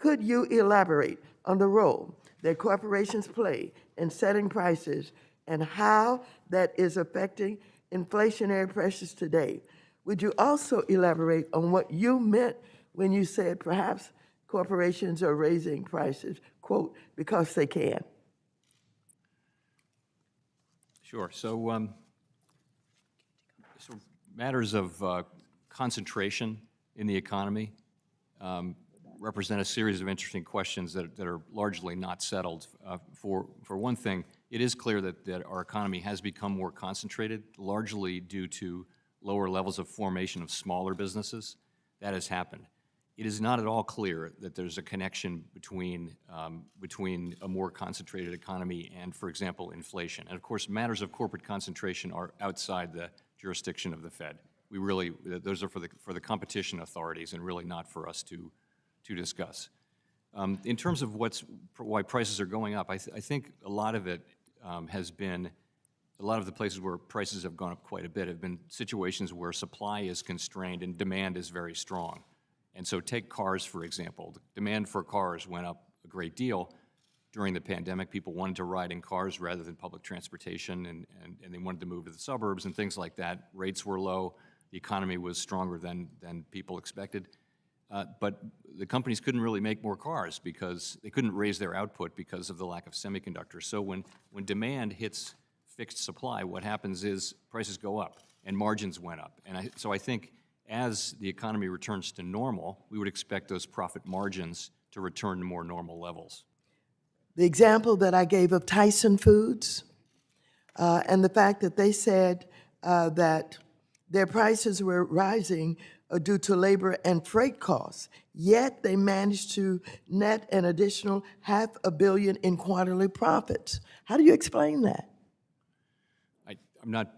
Could you elaborate on the role that corporations play in setting prices and how that is affecting inflationary pressures today? Would you also elaborate on what you meant when you said perhaps corporations are raising prices, quote, because they can? Sure. So matters of concentration in the economy represent a series of interesting questions that are largely not settled. For one thing, it is clear that our economy has become more concentrated, largely due to lower levels of formation of smaller businesses. That has happened. It is not at all clear that there's a connection between a more concentrated economy and, for example, inflation. And of course, matters of corporate concentration are outside the jurisdiction of the Fed. Those are for the competition authorities and really not for us to discuss. In terms of why prices are going up, I think a lot of it has been, a lot of the places where prices have gone up quite a bit have been situations where supply is constrained and demand is very strong. And so take cars, for example. The demand for cars went up a great deal during the pandemic. People wanted to ride in cars rather than public transportation, and they wanted to move to the suburbs and things like that. Rates were low. The economy was stronger than people expected. But the companies couldn't really make more cars because they couldn't raise their output because of the lack of semiconductors. So when demand hits fixed supply, what happens is prices go up and margins went up. And so I think as the economy returns to normal, we would expect those profit margins to return to more normal levels. The example that I gave of Tyson Foods and the fact that they said that their prices were rising due to labor and freight costs, yet they managed to net an additional $500 million in quarterly profits. How do you explain that? I'm not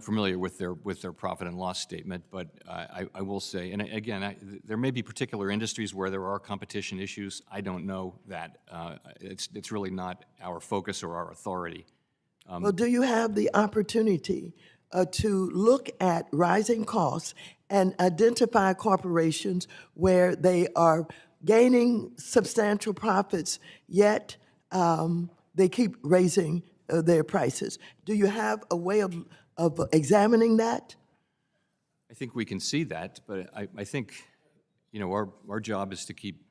familiar with their profit and loss statement, but I will say, and again, there may be particular industries where there are competition issues. I don't know that. It's really not our focus or our authority. Well, do you have the opportunity to look at rising costs and identify corporations where they are gaining substantial profits, yet they keep raising their prices? Do you have a way of examining that? I think we can see that, but I think, our job is to keep,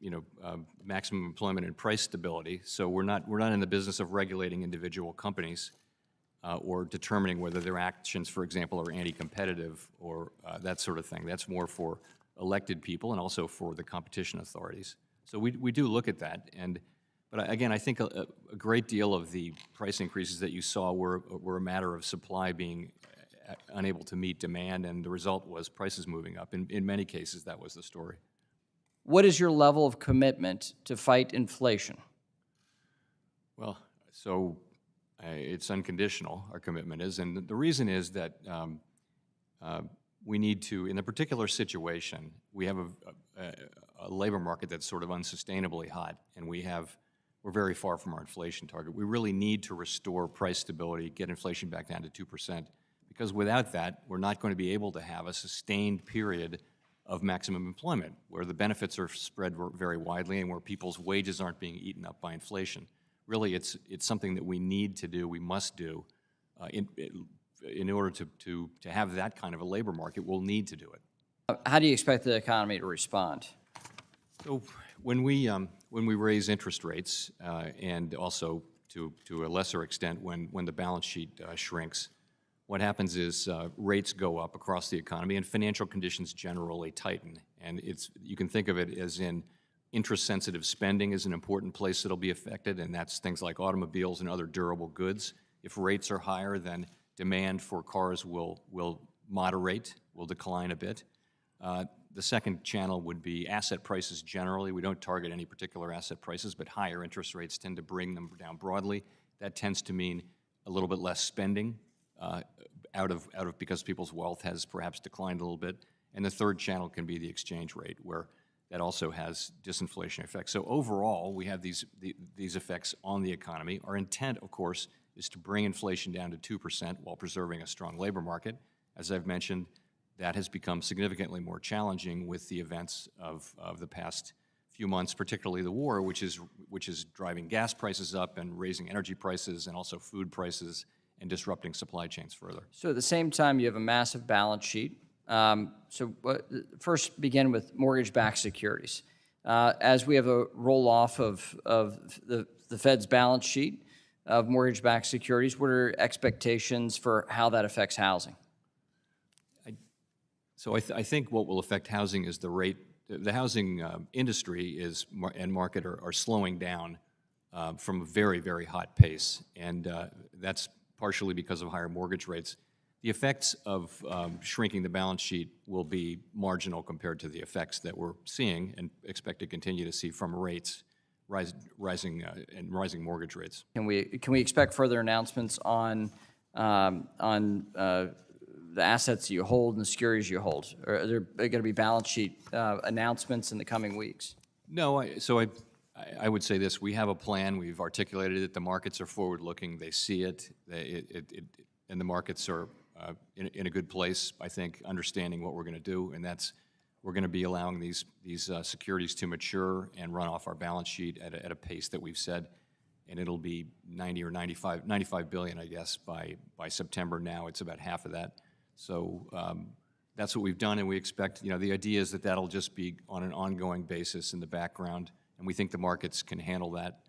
maximum employment and price stability. So we're not in the business of regulating individual companies or determining whether their actions, for example, are anti-competitive or that sort of thing. That's more for elected people and also for the competition authorities. So we do look at that, but again, I think a great deal of the price increases that you saw were a matter of supply being unable to meet demand, and the result was prices moving up. In many cases, that was the story. What is your level of commitment to fight inflation? Well, so it's unconditional, our commitment is, and the reason is that we need to, in a particular situation, we have a labor market that's sort of unsustainably hot, and we're very far from our inflation target. We really need to restore price stability, get inflation back down to 2%, because without that, we're not going to be able to have a sustained period of maximum employment, where the benefits are spread very widely and where people's wages aren't being eaten up by inflation. Really, it's something that we need to do, we must do, in order to have that kind of a labor market. We'll need to do it. How do you expect the economy to respond? So when we raise interest rates, and also to a lesser extent when the balance sheet shrinks, what happens is rates go up across the economy and financial conditions generally tighten. And you can think of it as in interest-sensitive spending is an important place that'll be affected, and that's things like automobiles and other durable goods. If rates are higher, then demand for cars will moderate, will decline a bit. The second channel would be asset prices generally. We don't target any particular asset prices, but higher interest rates tend to bring them down broadly. That tends to mean a little bit less spending because people's wealth has perhaps declined a little bit. And the third channel can be the exchange rate, where that also has disinflation effects. So overall, we have these effects on the economy. Our intent, of course, is to bring inflation down to 2% while preserving a strong labor market. As I've mentioned, that has become significantly more challenging with the events of the past few months, particularly the war, which is driving gas prices up and raising energy prices and also food prices and disrupting supply chains further. So at the same time, you have a massive balance sheet. First begin with mortgage-backed securities. As we have a roll-off of the Fed's balance sheet of mortgage-backed securities, what are expectations for how that affects housing? So I think what will affect housing is the rate. The housing industry and market are slowing down from a very, very hot pace, and that's partially because of higher mortgage rates. The effects of shrinking the balance sheet will be marginal compared to the effects that we're seeing and expect to continue to see from rates rising mortgage rates. Can we expect further announcements on the assets you hold and the securities you hold? Or are there going to be balance sheet announcements in the coming weeks? No, I would say this. We have a plan. We've articulated it. The markets are forward-looking. They see it. And the markets are in a good place, I think, understanding what we're going to do. And that's we're going to be allowing these securities to mature and run off our balance sheet at a pace that we've said. And it'll be 90 or 95 billion, I guess, by September. Now it's about half of that. So that's what we've done, and we expect, the idea is that that'll just be on an ongoing basis in the background, and we think the markets can handle that.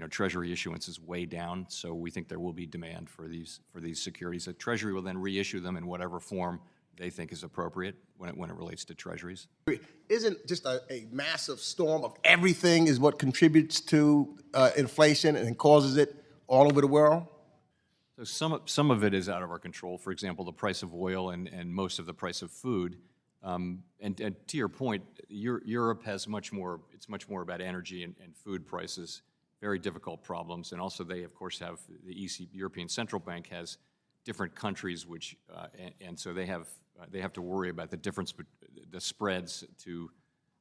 Treasury issuance is way down, so we think there will be demand for these securities. The Treasury will then reissue them in whatever form they think is appropriate when it relates to Treasuries. Isn't just a massive storm of everything is what contributes to inflation and causes it all over the world? So some of it is out of our control. For example, the price of oil and most of the price of food. And to your point, Europe has much more. It's much more about energy and food prices. Very difficult problems. And also, they of course have the European Central Bank has different countries, which and so they have to worry about the spreads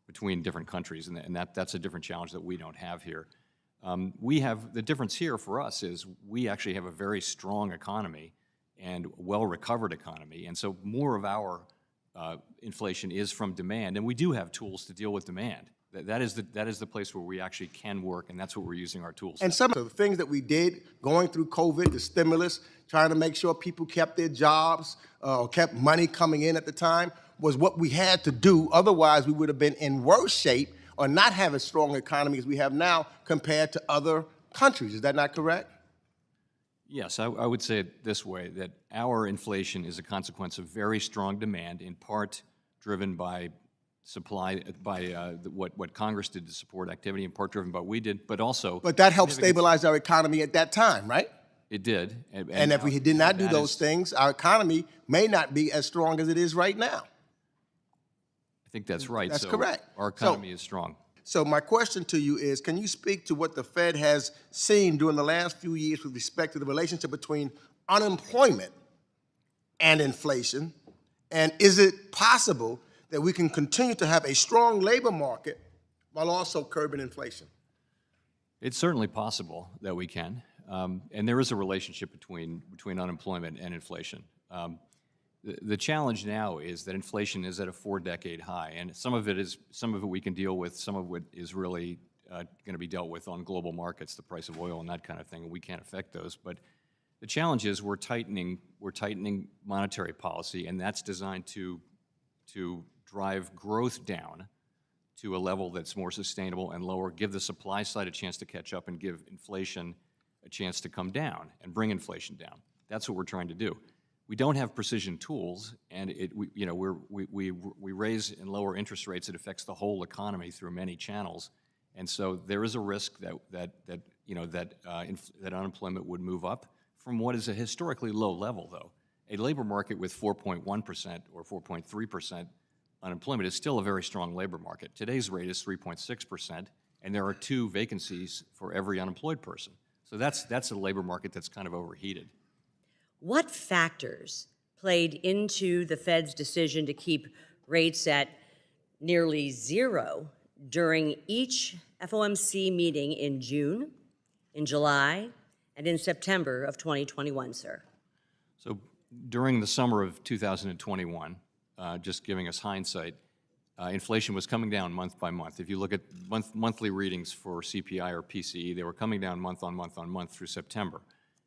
between different countries, and that's a different challenge that we don't have here. We have the difference here for us is we actually have a very strong economy and well-recovered economy, and so more of our inflation is from demand, and we do have tools to deal with demand. That is the place where we actually can work, and that's what we're using our tools. And some of the things that we did going through COVID, the stimulus, trying to make sure people kept their jobs or kept money coming in at the time, was what we had to do. Otherwise, we would have been in worse shape or not have as strong economy as we have now compared to other countries. Is that not correct? Yes, I would say it this way, that our inflation is a consequence of very strong demand, in part driven by supply, by what Congress did to support activity, in part driven by what we did, but also... But that helped stabilize our economy at that time, right? It did. And if we did not do those things, our economy may not be as strong as it is right now. I think that's right. That's correct. Our economy is strong. So my question to you is, can you speak to what the Fed has seen during the last few years with respect to the relationship between unemployment and inflation? And is it possible that we can continue to have a strong labor market while also curbing inflation? It's certainly possible that we can. And there is a relationship between unemployment and inflation. The challenge now is that inflation is at a 4-decade high, and some of it we can deal with. Some of it is really going to be dealt with on global markets, the price of oil and that kind of thing. And we can't affect those. But the challenge is we're tightening monetary policy, and that's designed to drive growth down to a level that's more sustainable and lower, give the supply side a chance to catch up, and give inflation a chance to come down and bring inflation down. That's what we're trying to do. We don't have precision tools, and we raise and lower interest rates. It affects the whole economy through many channels, and so there is a risk that unemployment would move up from what is a historically low level. Though a labor market with 4.1% or 4.3% unemployment is still a very strong labor market. Today's rate is 3.6%, and there are 2 vacancies for every unemployed person. So that's a labor market that's kind of overheated. What factors played into the Fed's decision to keep rates at nearly zero during each FOMC meeting in June, in July, and in September of 2021, sir? So during the summer of 2021, just giving us hindsight, inflation was coming down month by month. If you look at monthly readings for CPI or PCE, they were coming down month on month on month through September.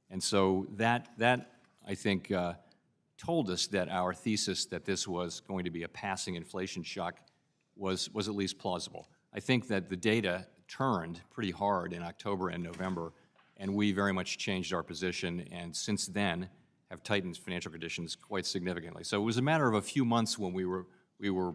And so that I think, told us that our thesis that this was going to be a passing inflation shock was at least plausible. I think that the data turned pretty hard in October and November, and we very much changed our position, and since then have tightened financial conditions quite significantly. So it was a matter of a few months when we were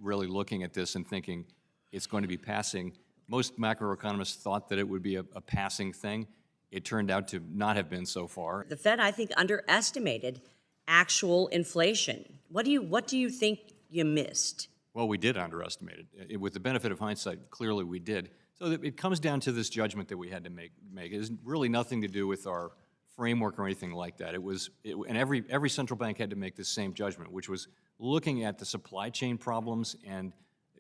really looking at this and thinking it's going to be passing. Most macroeconomists thought that it would be a passing thing. It turned out to not have been so far. The Fed, I think, underestimated actual inflation. What do you think you missed? Well, we did underestimate it. With the benefit of hindsight, clearly we did. So it comes down to this judgment that we had to make. It has really nothing to do with our framework or anything like that. And every central bank had to make this same judgment, which was looking at the supply chain problems and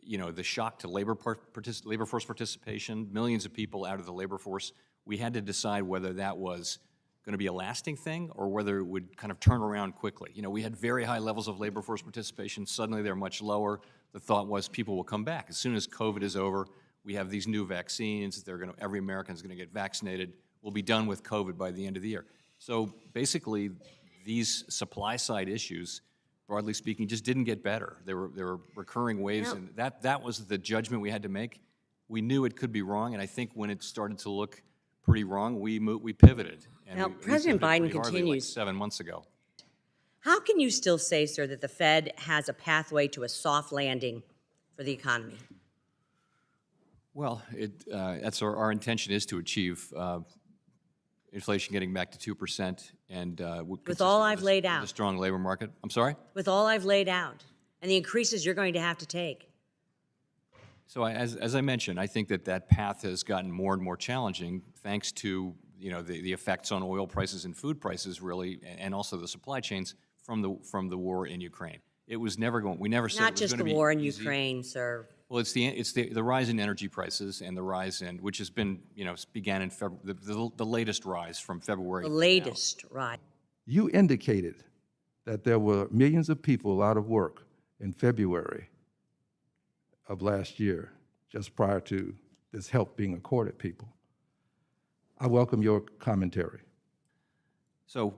the shock to labor force participation, millions of people out of the labor force. We had to decide whether that was going to be a lasting thing or whether it would kind of turn around quickly. We had very high levels of labor force participation. Suddenly they're much lower. The thought was people will come back. As soon as COVID is over, we have these new vaccines. Every American is going to get vaccinated. We'll be done with COVID by the end of the year. So basically, these supply side issues, broadly speaking, just didn't get better. There were recurring waves, and that was the judgment we had to make. We knew it could be wrong, and I think when it started to look pretty wrong, we pivoted. And Now, we President pivoted Biden pretty hardly, continues. like 7 months ago. How can you still say, sir, that the Fed has a pathway to a soft landing for the economy? Well, that's our intention is to achieve inflation getting back to 2%, and With all I've laid with out. a strong labor market. I'm sorry. With all I've laid out and the increases you're going to have to take. So as I mentioned, I think that path has gotten more and more challenging thanks to the effects on oil prices and food prices, really, and also the supply chains from the war in Ukraine. It was never going. We never said Not it was just going the to be war in easy. Ukraine, sir. Well, it's the rise in energy prices and the rise in, which has been began in the latest rise from February. The to now. latest, right. You indicated that there were millions of people out of work in February of last year, just prior to this help being accorded people. I welcome your commentary. So,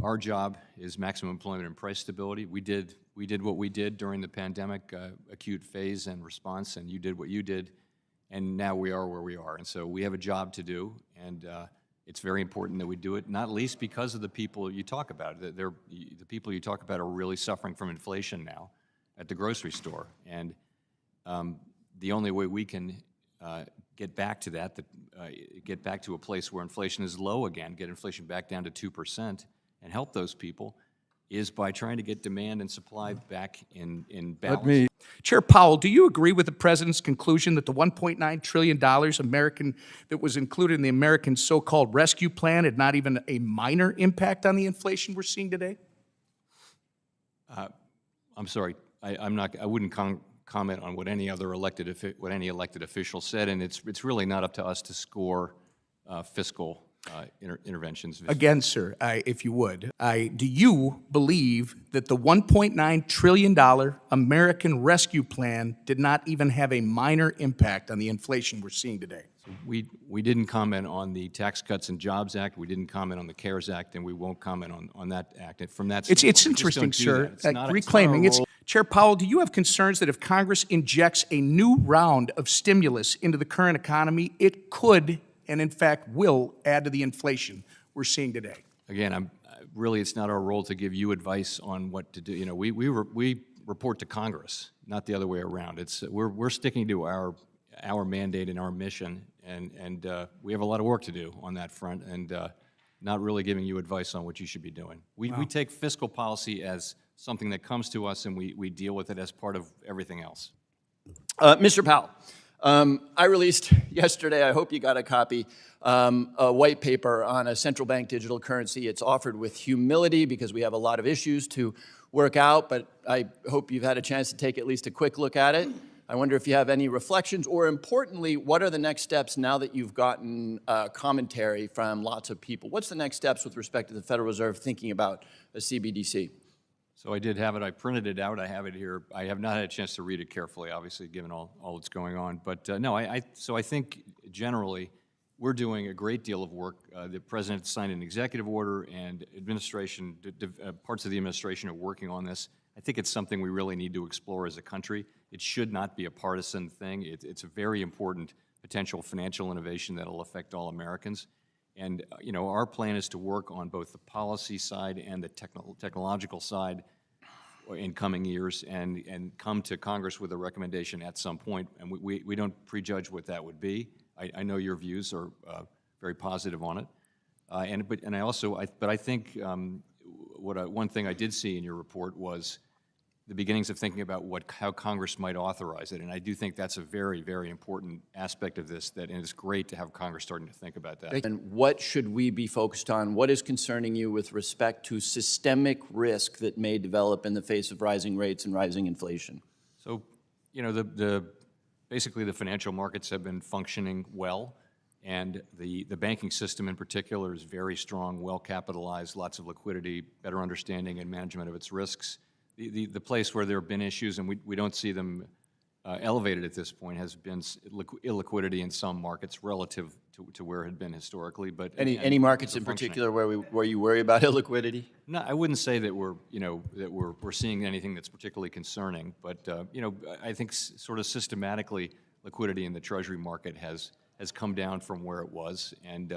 our job is maximum employment and price stability. We did what we did during the pandemic acute phase and response, and you did what you did, and now we are where we are. And so we have a job to do, and it's very important that we do it, not least because of the people you talk about. The people you talk about are really suffering from inflation now at the grocery store, and the only way we can get back to that, get back to a place where inflation is low again, get inflation back down to 2%, and help those people, is by trying to get demand and supply back in balance. Chair Powell, do you agree with the president's conclusion that the $1.9 trillion that was included in the American so-called rescue plan had not even a minor impact on the inflation we're seeing today? I'm sorry, I wouldn't comment on what any elected official said, and it's really not up to us to score fiscal interventions. Again, sir, if you would, do you believe that the $1.9 trillion American rescue plan did not even have a minor impact on the inflation we're seeing today? We didn't comment on the Tax Cuts and Jobs Act, we didn't comment on the CARES Act, and we won't comment on that act. And from that It's standpoint, we just interesting, don't do sir. that. It's not our Reclaiming. role. Chair Powell, do you have concerns that if Congress injects a new round of stimulus into the current economy, it could, and in fact will, add to the inflation we're seeing today? Again, really, it's not our role to give you advice on what to do. We report to Congress, not the other way around. We're sticking to our mandate and our mission, and we have a lot of work to do on that front, and not really giving you advice on what you should be doing. We take fiscal policy as something that comes to us, and we deal with it as part of everything else. Mr. Powell, I released yesterday, I hope you got a copy, a white paper on a central bank digital currency. It's offered with humility because we have a lot of issues to work out, but I hope you've had a chance to take at least a quick look at it. I wonder if you have any reflections, or importantly, what are the next steps now that you've gotten commentary from lots of people? What's the next steps with respect to the Federal Reserve thinking about a CBDC? So I did have it, I printed it out, I have it here. I have not had a chance to read it carefully, obviously, given all that's going on. But no, so I think generally, we're doing a great deal of work. The President signed an executive order, and administration, parts of the administration are working on this. I think it's something we really need to explore as a country. It should not be a partisan thing. It's a very important potential financial innovation that will affect all Americans. And our plan is to work on both the policy side and the technological side in coming years, and come to Congress with a recommendation at some point. And we don't prejudge what that would be. I know your views are very positive on it, but I think one thing I did see in your report was the beginnings of thinking about how Congress might authorize it, and I do think that's a very, very important aspect of this. And it's great to have Congress starting to think about that. And what should we be focused on? What is concerning you with respect to systemic risk that may develop in the face of rising rates and rising inflation? So, basically the financial markets have been functioning well, and the banking system in particular is very strong, well capitalized, lots of liquidity, better understanding and management of its risks. The place where there have been issues, and we don't see them elevated at this point, has been illiquidity in some markets relative to where it had been historically. But Any markets in particular where you worry about illiquidity? No, I wouldn't say that we're seeing anything that's particularly concerning. But I think sort of systematically, liquidity in the Treasury market has come down from where it was, and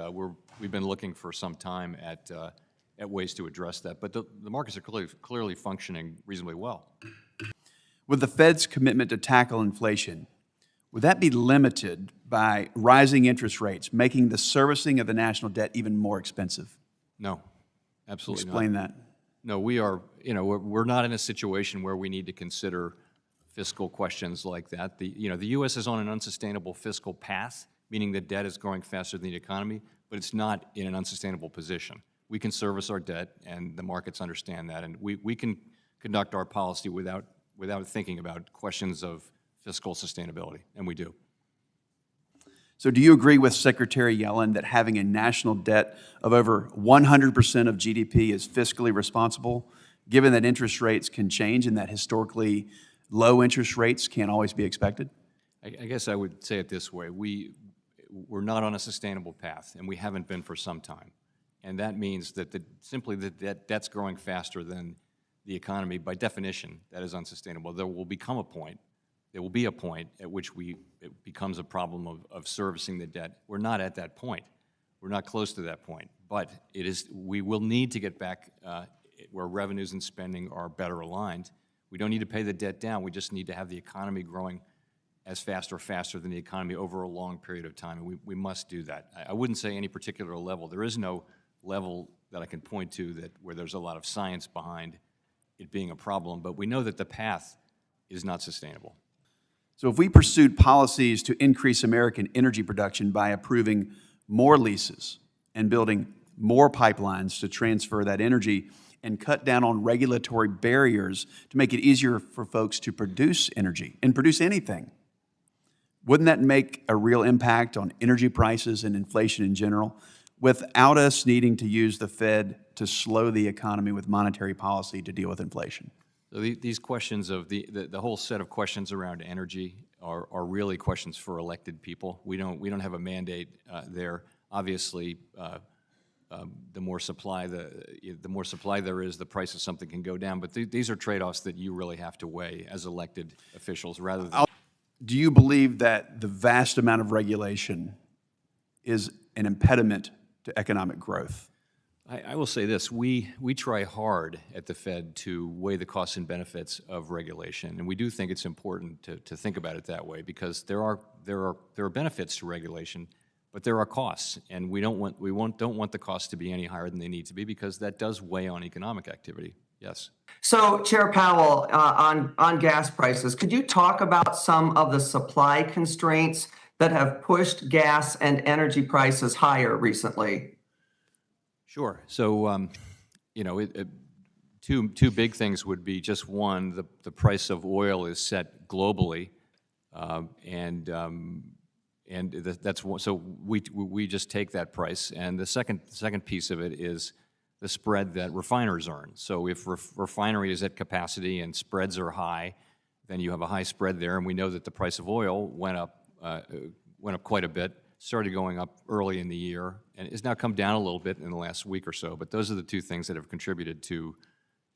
we've been looking for some time at ways to address that. But the markets are clearly functioning reasonably well. With the Fed's commitment to tackle inflation, would that be limited by rising interest rates, making the servicing of the national debt even more expensive? No, absolutely not. Explain that. No, we are, we're not in a situation where we need to consider fiscal questions like that. The U.S. is on an unsustainable fiscal path, meaning the debt is growing faster than the economy, but it's not in an unsustainable position. We can service our debt, and the markets understand that, and we can conduct our policy without thinking about questions of fiscal sustainability, and we do. So do you agree with Secretary Yellen that having a national debt of over 100% of GDP is fiscally responsible, given that interest rates can change and that historically low interest rates can't always be expected? I guess I would say it this way. We're not on a sustainable path, and we haven't been for some time. And that means that simply the debt's growing faster than the economy. By definition, that is unsustainable. There will be a point at which it becomes a problem of servicing the debt. We're not at that point. We're not close to that point. But we will need to get back where revenues and spending are better aligned. We don't need to pay the debt down. We just need to have the economy growing as fast or faster than the economy over a long period of time, and we must do that. I wouldn't say any particular level. There is no level that I can point to where there's a lot of science behind it being a problem, but we know that the path is not sustainable. So if we pursued policies to increase American energy production by approving more leases and building more pipelines to transfer that energy and cut down on regulatory barriers to make it easier for folks to produce energy and produce anything, wouldn't that make a real impact on energy prices and inflation in general, without us needing to use the Fed to slow the economy with monetary policy to deal with inflation? So these questions of the whole set of questions around energy are really questions for elected people. We don't have a mandate there. Obviously, the more supply there is, the price of something can go down. But these are trade-offs that you really have to weigh as elected officials, rather than. Do you believe that the vast amount of regulation is an impediment to economic growth? I will say this, we try hard at the Fed to weigh the costs and benefits of regulation, and we do think it's important to think about it that way, because there are benefits to regulation, but there are costs, and we don't want the costs to be any higher than they need to be, because that does weigh on economic activity. Yes. So, Chair Powell, on gas prices, could you talk about some of the supply constraints that have pushed gas and energy prices higher recently? Sure. So, two big things would be, just one, the price of oil is set globally, that's one. So we just take that price, and the second piece of it is the spread that refiners earn. So if refinery is at capacity and spreads are high, then you have a high spread there, and we know that the price of oil went up quite a bit, started going up early in the year, and has now come down a little bit in the last week or so. But those are the two things that have contributed to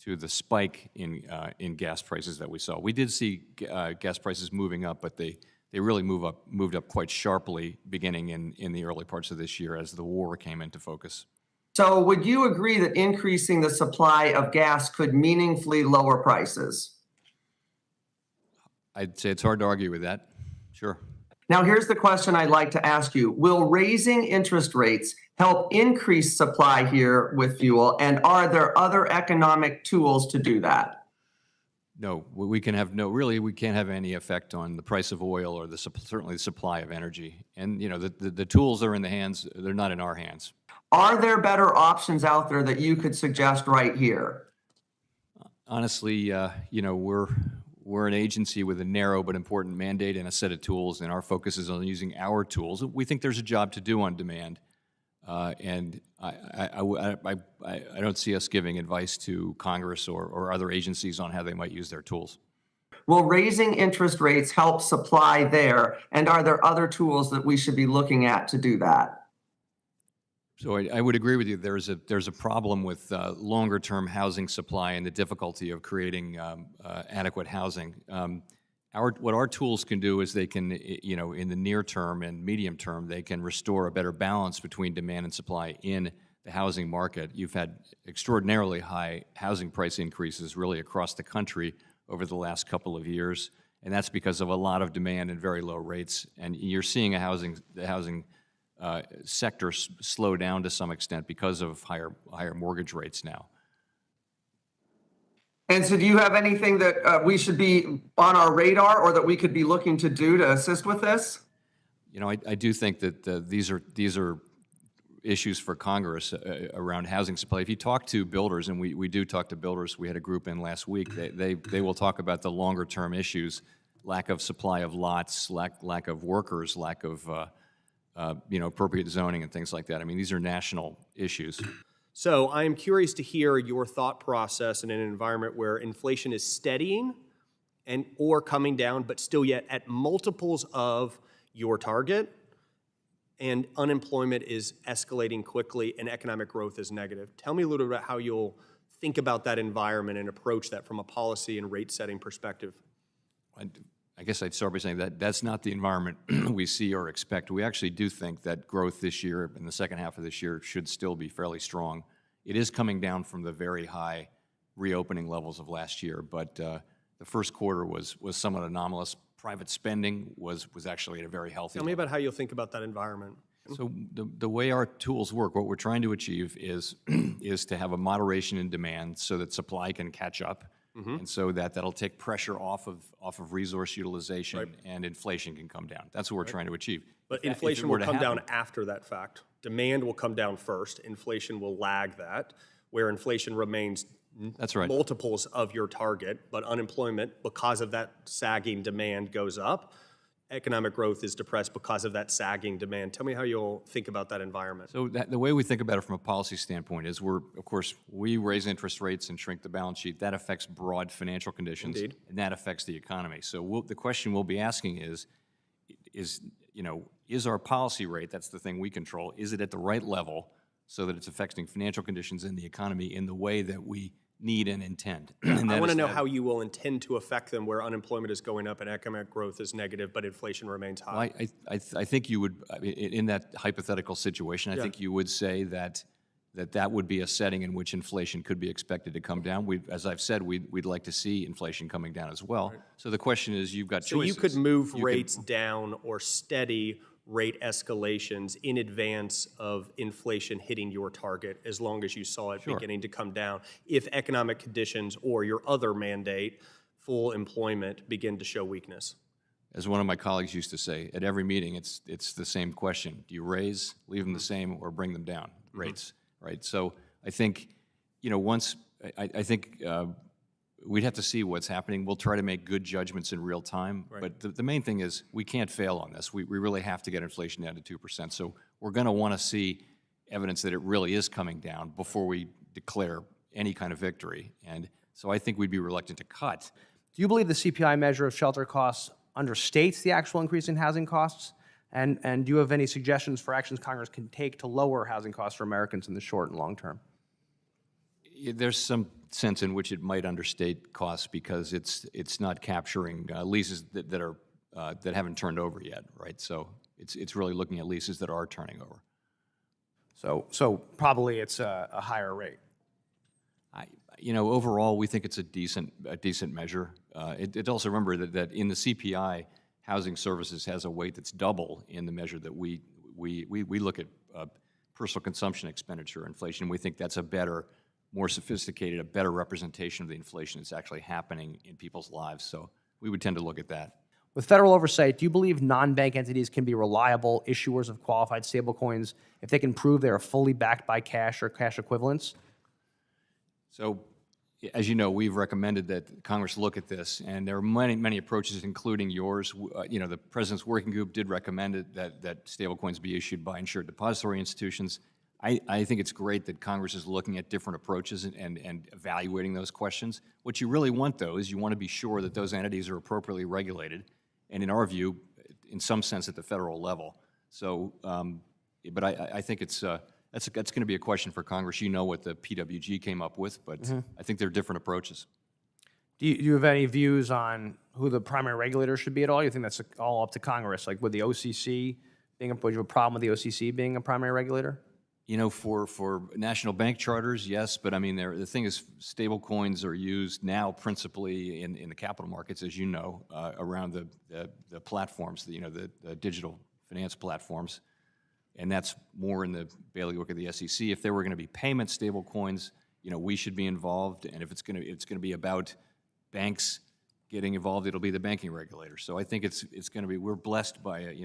the spike in gas prices that we saw. We did see gas prices moving up, but they really moved up quite sharply beginning in the early parts of this year as the war came into focus. So would you agree that increasing the supply of gas could meaningfully lower prices? I'd say it's hard to argue with that. Sure. Now, here's the question I'd like to ask you. Will raising interest rates help increase supply here with fuel? And are there other economic tools to do that? No, we can't have any effect on the price of oil or certainly the supply of energy. And, the tools are in the hands, they're not in our hands. Are there better options out there that you could suggest right here? Honestly, we're an agency with a narrow but important mandate and a set of tools, and our focus is on using our tools. We think there's a job to do on demand, and I don't see us giving advice to Congress or other agencies on how they might use their tools. Will raising interest rates help supply there? And are there other tools that we should be looking at to do that? So I would agree with you. There's a problem with longer-term housing supply and the difficulty of creating adequate housing. What our tools can do is they can, in the near term and medium term, they can restore a better balance between demand and supply in the housing market. You've had extraordinarily high housing price increases really across the country over the last couple of years, and that's because of a lot of demand and very low rates. And you're seeing the housing sector slow down to some extent because of higher mortgage rates now. And so do you have anything that we should be on our radar or that we could be looking to do to assist with this? I do think that these are issues for Congress around housing supply. If you talk to builders, and we do talk to builders, we had a group in last week, they will talk about the longer term issues, lack of supply of lots, lack of workers, lack of appropriate zoning and things like that. I mean, these are national issues. So I'm curious to hear your thought process in an environment where inflation is steadying or coming down, but still yet at multiples of your target, and unemployment is escalating quickly and economic growth is negative. Tell me a little bit about how you'll think about that environment and approach that from a policy and rate setting perspective. I guess I'd start by saying that that's not the environment we see or expect. We actually do think that growth this year, in the second half of this year, should still be fairly strong. It is coming down from the very high reopening levels of last year, but the first quarter was somewhat anomalous. Private spending was actually at a very healthy level. Tell me about how you'll think about that environment. So the way our tools work, what we're trying to achieve is to have a moderation in demand so that supply can catch up. And so that'll take pressure off of resource utilization, and inflation can come down. That's what we're trying to achieve. But inflation will come down after that fact. Demand will come down first. Inflation will lag that, where inflation remains That's right. multiples of your target, but unemployment, because of that sagging demand, goes up. Economic growth is depressed because of that sagging demand. Tell me how you'll think about that environment. So the way we think about it from a policy standpoint is we raise interest rates and shrink the balance sheet. That affects broad financial conditions. Indeed. And that affects the economy. So the question we'll be asking is our policy rate, that's the thing we control, is it at the right level so that it's affecting financial conditions in the economy in the way that we need and intend? And I want to know how you will intend to affect them where unemployment is going up and economic growth is negative, but inflation remains high. I think you would, in that hypothetical situation, I think you would say that would be a setting in which inflation could be expected to come down. As I've said, we'd like to see inflation coming down as well. Right. So the question is, you've got choices. So you could move rates down or steady rate escalations in advance of inflation hitting your target, as long as you saw it beginning to come down, if economic conditions or your other mandate, full employment, begin to show weakness. As one of my colleagues used to say, at every meeting, it's the same question. Do you raise, leave them the same, or bring them down, rates, right? So I think, I think we'd have to see what's happening. We'll try to make good judgments in real time. Right. But the main thing is we can't fail on this. We really have to get inflation down to 2%. So we're going to want to see evidence that it really is coming down before we declare any kind of victory. And so I think we'd be reluctant to cut. Do you believe the CPI measure of shelter costs understates the actual increase in housing costs? And do you have any suggestions for actions Congress can take to lower housing costs for Americans in the short and long term? There's some sense in which it might understate costs because it's not capturing leases that haven't turned over yet, right? So it's really looking at leases that are turning over. So probably it's a higher rate. Overall, we think it's a decent measure. It also remember that in the CPI, housing services has a weight that's double in the measure that we look at personal consumption expenditure inflation. We think that's a better, more sophisticated, a better representation of the inflation that's actually happening in people's lives. So we would tend to look at that. With federal oversight, do you believe non-bank entities can be reliable issuers of qualified stablecoins if they can prove they are fully backed by cash or cash equivalents? So, as you know, we've recommended that Congress look at this, and there are many approaches, including yours. The President's Working Group did recommend that stablecoins be issued by insured depository institutions. I think it's great that Congress is looking at different approaches and evaluating those questions. What you really want, though, is you want to be sure that those entities are appropriately regulated, and in our view, in some sense, at the federal level. So, but I think that's going to be a question for Congress. You know what the PWG came up with, but I think there are different approaches. Do you have any views on who the primary regulator should be at all? You think that's all up to Congress? Like, would the OCC would you have a problem with the OCC being a primary regulator? For national bank charters, yes, but I mean, the thing is, stable coins are used now principally in the capital markets, as you know, around the platforms, the digital finance platforms, and that's more in the bailiwick of the SEC. If there were going to be payment stable coins, we should be involved, and if it's going to be about banks getting involved, it'll be the banking regulator. So I think it's going to be, we're blessed by a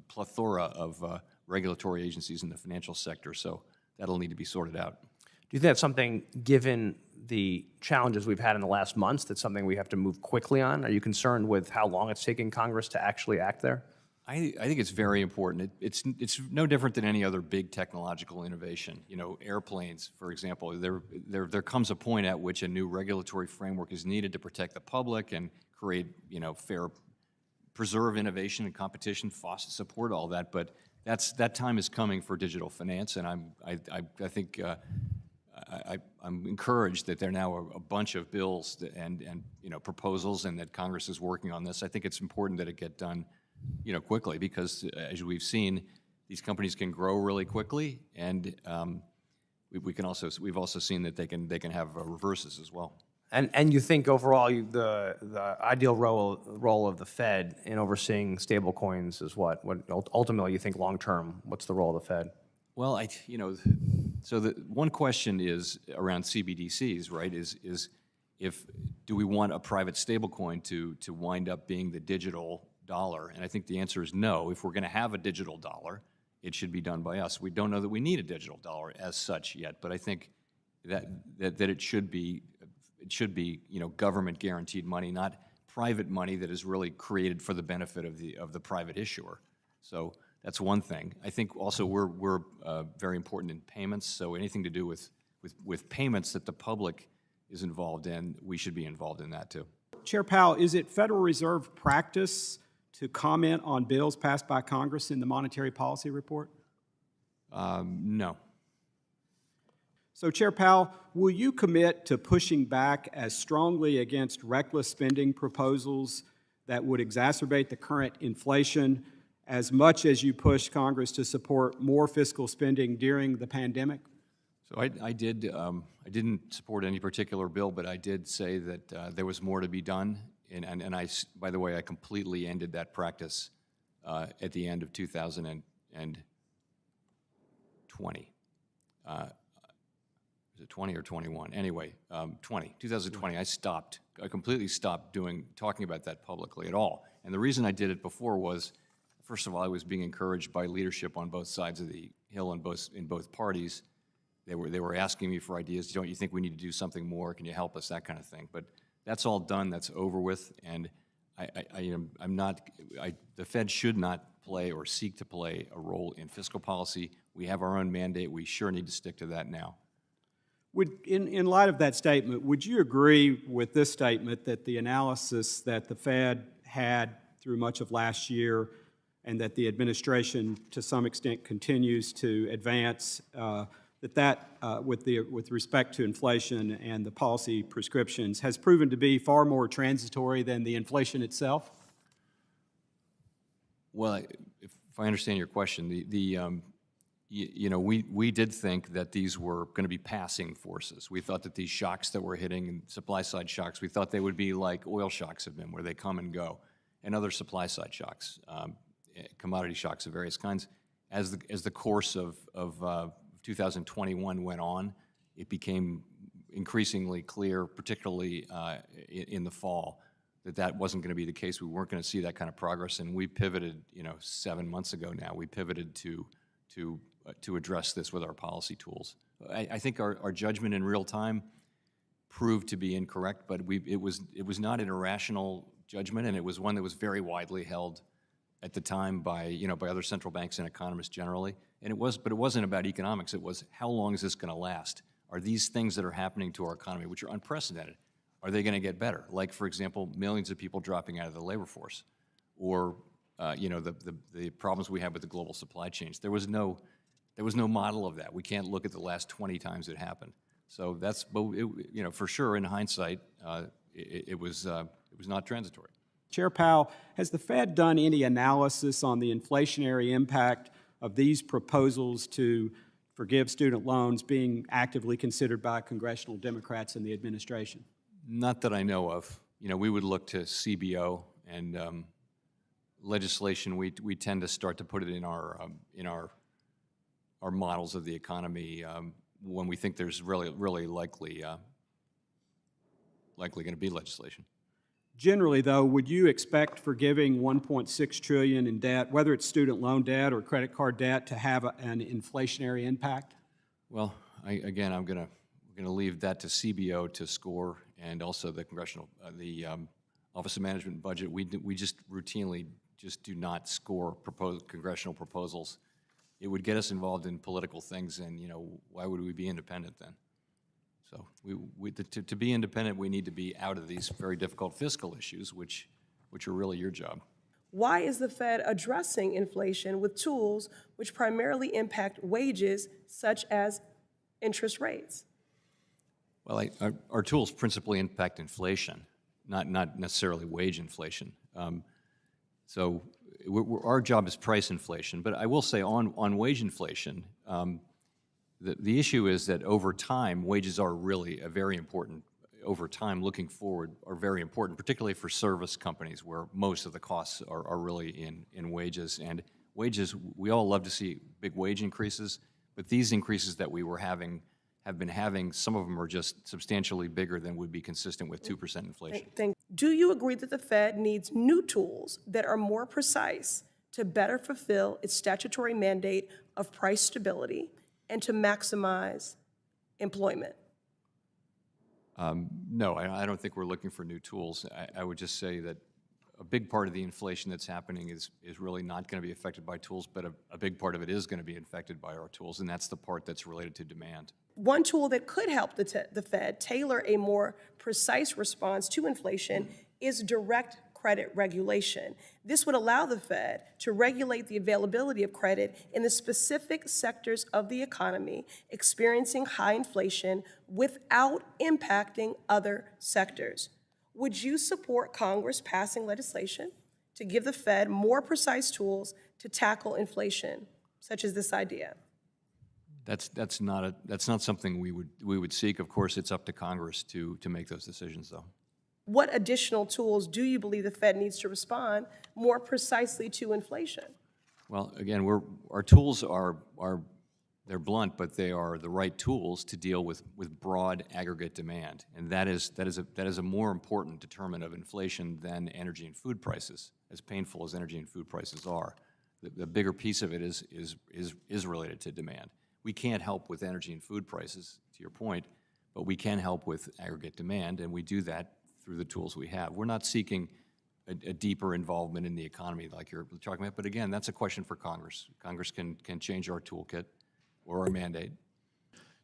plethora of regulatory agencies in the financial sector, so that'll need to be sorted out. Do you think that's something, given the challenges we've had in the last months, that's something we have to move quickly on? Are you concerned with how long it's taking Congress to actually act there? I think it's very important. It's no different than any other big technological innovation. Airplanes, for example, there comes a point at which a new regulatory framework is needed to protect the public and create, preserve innovation and competition, foster, support all that. But that time is coming for digital finance, and I think I'm encouraged that there are now a bunch of bills and proposals, and that Congress is working on this. I think it's important that it get done quickly, because as we've seen, these companies can grow really quickly, and we've also seen that they can have reverses as well. And you think overall the ideal role of the Fed in overseeing stable coins is what? What ultimately you think long term, what's the role of the Fed? Well, so the one question is around CBDCs, right? Is do we want a private stablecoin to wind up being the digital dollar? And I think the answer is no. If we're going to have a digital dollar, it should be done by us. We don't know that we need a digital dollar as such yet, but I think that it should be government guaranteed money, not private money that is really created for the benefit of the private issuer. So that's one thing. I think also we're very important in payments. So anything to do with payments that the public is involved in, we should be involved in that too. Chair Powell, is it Federal Reserve practice to comment on bills passed by Congress in the Monetary Policy Report? No. So, Chair Powell, will you commit to pushing back as strongly against reckless spending proposals that would exacerbate the current inflation as much as you push Congress to support more fiscal spending during the pandemic? So I didn't support any particular bill, but I did say that there was more to be done. And I, by the way, I completely ended that practice at the end of 2020. Was it 20 or 21? Anyway, 2020. I completely stopped talking about that publicly at all. And the reason I did it before was, first of all, I was being encouraged by leadership on both sides of the Hill in both parties. They were asking me for ideas. Don't you think we need to do something more? Can you help us? That kind of thing. But that's all done. That's over with. And the Fed should not play or seek to play a role in fiscal policy. We have our own mandate. We sure need to stick to that now. In light of that statement, would you agree with this statement that the analysis that the Fed had through much of last year and that the administration to some extent continues to advance, with respect to inflation and the policy prescriptions has proven to be far more transitory than the inflation itself? Well, if I understand your question, we did think that these were going to be passing forces. We thought that these shocks that we're hitting, and supply-side shocks, we thought they would be like oil shocks have been, where they come and go, and other supply-side shocks, commodity shocks of various kinds. As the course of 2021 went on, it became increasingly clear, particularly in the fall, that wasn't going to be the case. We weren't going to see that kind of progress, and we pivoted, 7 months ago now. We pivoted to address this with our policy tools. I think our judgment in real time proved to be incorrect, but it was not an irrational judgment, and it was one that was very widely held at the time by other central banks and economists generally. But it wasn't about economics. It was, how long is this going to last? Are these things that are happening to our economy, which are unprecedented, are they going to get better? Like, for example, millions of people dropping out of the labor force, or the problems we have with the global supply chains. There was no model of that. We can't look at the last 20 times it happened. So that's, for sure, in hindsight, it was not transitory. Chair Powell, has the Fed done any analysis on the inflationary impact of these proposals to forgive student loans being actively considered by congressional Democrats in the administration? Not that I know of. We would look to CBO and legislation. We tend to start to put it in our models of the economy when we think there's really likely going to be legislation. Generally, though, would you expect forgiving $1.6 trillion in debt, whether it's student loan debt or credit card debt, to have an inflationary impact? Well, again, I'm going to leave that to CBO to score, and also the Office of Management and Budget. We just routinely do not score congressional proposals. It would get us involved in political things, and why would we be independent then? So to be independent, we need to be out of these very difficult fiscal issues, which are really your job. Why is the Fed addressing inflation with tools which primarily impact wages, such as interest rates? Well, our tools principally impact inflation, not necessarily wage inflation. So our job is price inflation. But I will say on wage inflation, the issue is that over time, wages are really very important. Over time, looking forward, are very important, particularly for service companies where most of the costs are really in wages. And wages, we all love to see big wage increases, but these increases that have been having, some of them are just substantially bigger than would be consistent with 2% inflation. Do you agree that the Fed needs new tools that are more precise to better fulfill its statutory mandate of price stability and to maximize employment? No, I don't think we're looking for new tools. I would just say that a big part of the inflation that's happening is really not going to be affected by tools, but a big part of it is going to be affected by our tools, and that's the part that's related to demand. One tool that could help the Fed tailor a more precise response to inflation is direct credit regulation. This would allow the Fed to regulate the availability of credit in the specific sectors of the economy experiencing high inflation without impacting other sectors. Would you support Congress passing legislation to give the Fed more precise tools to tackle inflation, such as this idea? That's not something we would seek. Of course, it's up to Congress to make those decisions, though. What additional tools do you believe the Fed needs to respond more precisely to inflation? Well, again, our tools they're blunt, but they are the right tools to deal with broad aggregate demand, and that is a more important determinant of inflation than energy and food prices. As painful as energy and food prices are, the bigger piece of it is related to demand. We can't help with energy and food prices, to your point, but we can help with aggregate demand, and we do that through the tools we have. We're not seeking a deeper involvement in the economy like you're talking about, but again, that's a question for Congress. Congress can change our toolkit or our mandate.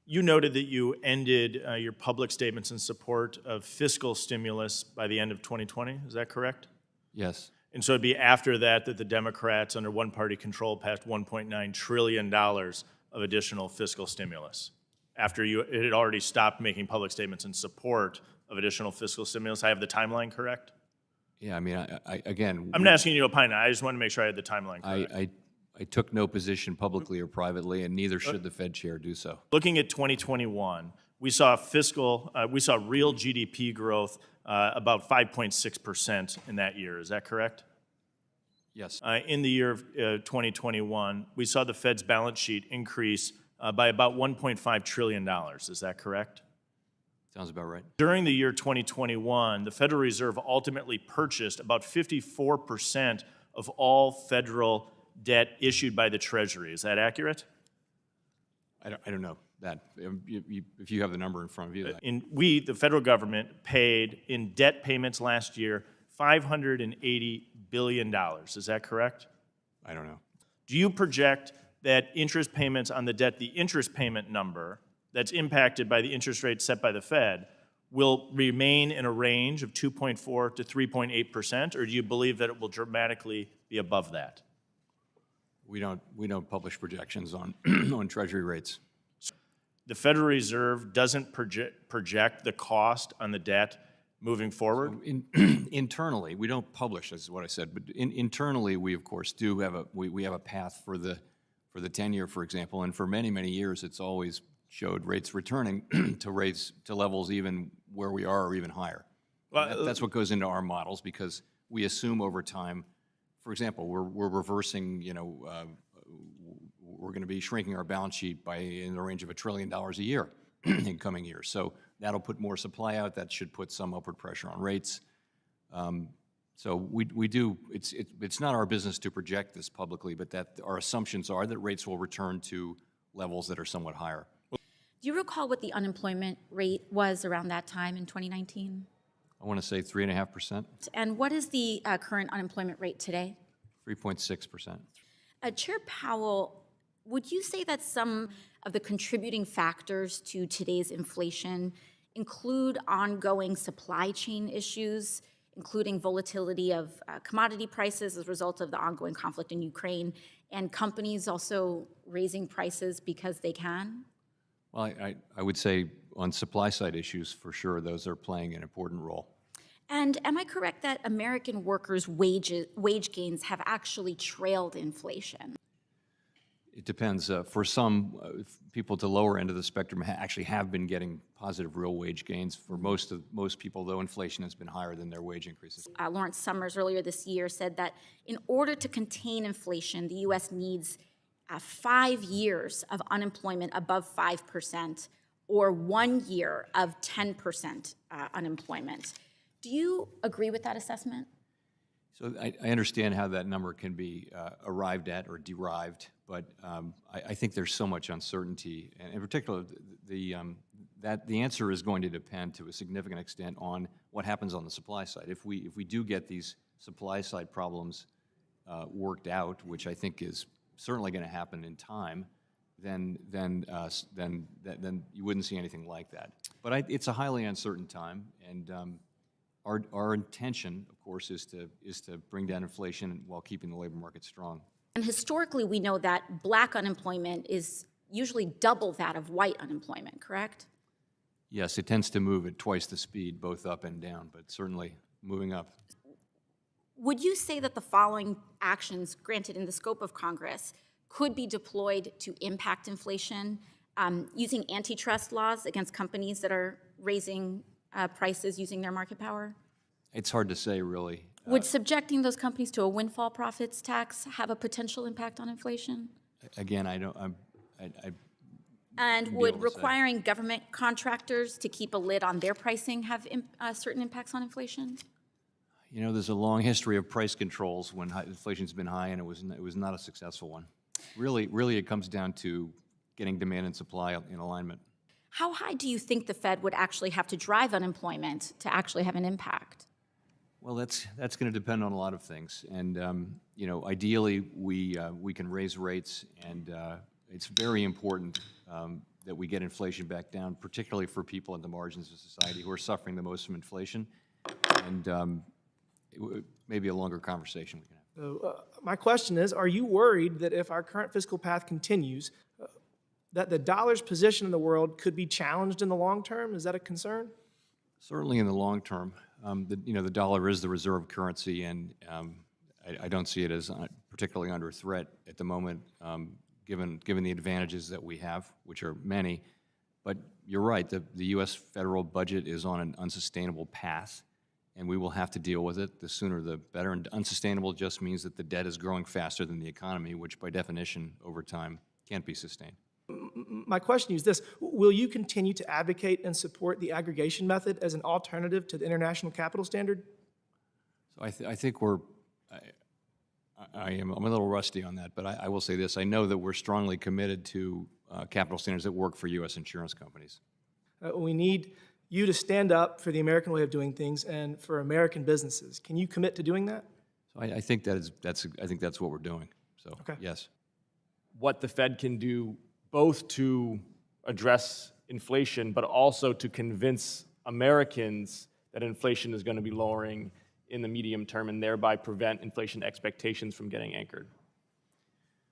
You noted that you ended your public statements in support of fiscal stimulus by the end of 2020. Is that correct? Yes. And so it'd be after that that the Democrats, under one-party control, passed $1.9 trillion of additional fiscal stimulus. After it had already stopped making public statements in support of additional fiscal stimulus. I have the timeline correct? Yeah, I mean, again, I'm not asking you to opine. I just want to make sure I had the timeline correct. I took no position publicly or privately, and neither should the Fed chair do so. Looking at 2021, we saw real GDP growth about 5.6% in that year. Is that correct? Yes. In the year of 2021, we saw the Fed's balance sheet increase by about $1.5 trillion. Is that correct? Sounds about right. During the year 2021, the Federal Reserve ultimately purchased about 54% of all federal debt issued by the Treasury. Is that accurate? I don't know that. If you have the number in front of you. The federal government, paid in debt payments last year $580 billion. Is that correct? I don't know. Do you project that interest payments on the debt, the interest payment number that's impacted by the interest rate set by the Fed, will remain in a range of 2.4 to 3.8%, or do you believe that it will dramatically be above that? We don't publish projections on on Treasury rates. The Federal Reserve doesn't project the cost on the debt moving forward? So internally, we don't publish, is what I said, but internally, we of course do have we have a path for the 10-year, for example, and for many, many years, it's always showed rates returning to levels even where we are or even higher. Well, that's what goes into our models, because we assume over time, for example, we're reversing, we're going to be shrinking our balance sheet by in the range of $1 trillion a year in coming years. So that'll put more supply out. That should put some upward pressure on rates. So we do. It's not our business to project this publicly, but that our assumptions are that rates will return to levels that are somewhat higher. Do you recall what the unemployment rate was around that time in 2019? I want to say 3.5%. And what is the current unemployment rate today? 3.6%. Chair Powell, would you say that some of the contributing factors to today's inflation include ongoing supply chain issues, including volatility of commodity prices as a result of the ongoing conflict in Ukraine, and companies also raising prices because they can? Well, I would say on supply side issues, for sure, those are playing an important role. And am I correct that American workers' wage gains have actually trailed inflation? It depends. For some people at the lower end of the spectrum actually have been getting positive real wage gains. For most people, though, inflation has been higher than their wage increases. Lawrence Summers earlier this year said that in order to contain inflation, the U.S. needs 5 years of unemployment above 5% or 1 year of 10% unemployment. Do you agree with that assessment? So I understand how that number can be arrived at or derived, but I think there's so much uncertainty, and in particular, the answer is going to depend to a significant extent on what happens on the supply side. If we do get these supply side problems worked out, which I think is certainly going to happen in time, then you wouldn't see anything like that. But it's a highly uncertain time, and our intention, of course, is to bring down inflation while keeping the labor market strong. And historically, we know that black unemployment is usually double that of white unemployment, correct? Yes, it tends to move at twice the speed, both up and down, but certainly moving up. Would you say that the following actions, granted in the scope of Congress, could be deployed to impact inflation, using antitrust laws against companies that are raising prices using their market power? It's hard to say, really. Would subjecting those companies to a windfall profits tax have a potential impact on inflation? Again, I don't. And would requiring government contractors to keep a lid on their pricing have certain impacts on inflation? You know, there's a long history of price controls when inflation's been high, and it was not a successful one. Really, it comes down to getting demand and supply in alignment. How high do you think the Fed would actually have to drive unemployment to actually have an impact? Well, that's going to depend on a lot of things, and ideally we can raise rates, and it's very important that we get inflation back down, particularly for people at the margins of society who are suffering the most from inflation. And maybe a longer conversation we can have. So, my question is, are you worried that if our current fiscal path continues, that the dollar's position in the world could be challenged in the long term? Is that a concern? Certainly in the long term. The dollar is the reserve currency, and I don't see it as particularly under threat at the moment, given the advantages that we have, which are many. But you're right, the U.S. federal budget is on an unsustainable path, and we will have to deal with it. The sooner the better. And unsustainable just means that the debt is growing faster than the economy, which by definition, over time, can't be sustained. My question is this: will you continue to advocate and support the aggregation method as an alternative to the international capital standard? So I think I'm a little rusty on that, but I will say this. I know that we're strongly committed to capital standards that work for U.S. insurance companies. We need you to stand up for the American way of doing things and for American businesses. Can you commit to doing that? So I think that's what we're doing. So, Okay. yes. What the Fed can do both to address inflation, but also to convince Americans that inflation is going to be lowering in the medium term and thereby prevent inflation expectations from getting anchored.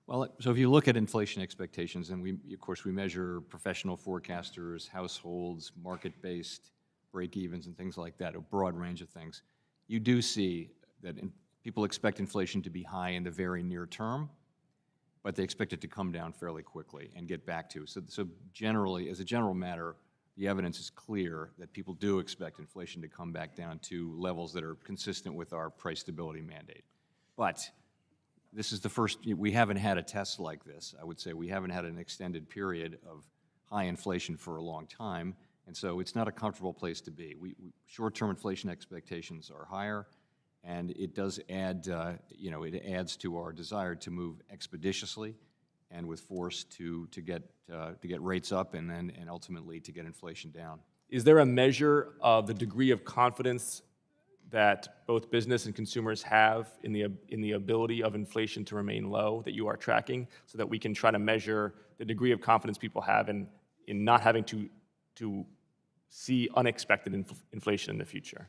Well, so if you look at inflation expectations, and of course we measure professional forecasters, households, market-based break-evens and things like that, a broad range of things, you do see that people expect inflation to be high in the very near term, but they expect it to come down fairly quickly and get back to. So generally, as a general matter, the evidence is clear that people do expect inflation to come back down to levels that are consistent with our price stability mandate. But this is the first, we haven't had a test like this. I would say we haven't had an extended period of high inflation for a long time, and so it's not a comfortable place to be. Short-term inflation expectations are higher, and it does add, it adds to our desire to move expeditiously and with force to get rates up and ultimately to get inflation down. Is there a measure of the degree of confidence that both business and consumers have in the ability of inflation to remain low that you are tracking, so that we can try to measure the degree of confidence people have in not having to see unexpected inflation in the future?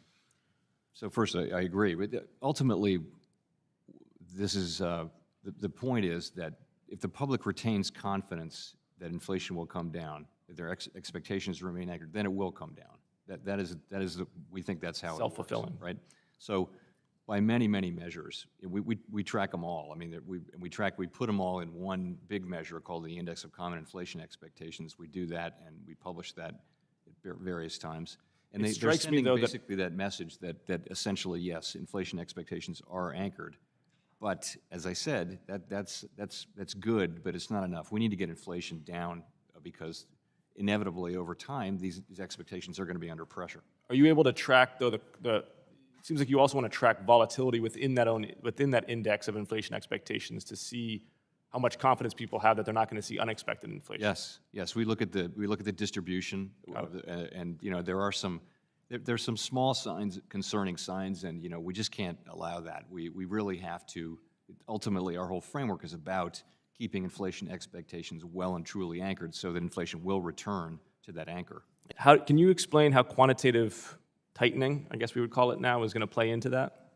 So first, I agree. But ultimately, this is the point is that if the public retains confidence that inflation will come down, if their expectations remain anchored, then it will come down. That is we think that's how self-fulfilling, it works, right? So by many measures, we track them all. I mean, we put them all in one big measure called the Index of Common Inflation Expectations. We do that, and we publish that at various times. And It they're strikes me, sending though, that basically that message that essentially, yes, inflation expectations are anchored. But as I said, that's good, but it's not enough. We need to get inflation down because inevitably over time, these expectations are going to be under pressure. Are you able to track, though, it seems like you also want to track volatility within that index of inflation expectations to see how much confidence people have that they're not going to see unexpected inflation? Yes. We look at the distribution, and there's some small signs, concerning signs, and we just can't allow that. We really have to. Ultimately, our whole framework is about keeping inflation expectations well and truly anchored, so that inflation will return to that anchor. Can you explain how quantitative tightening, I guess we would call it now, is going to play into that?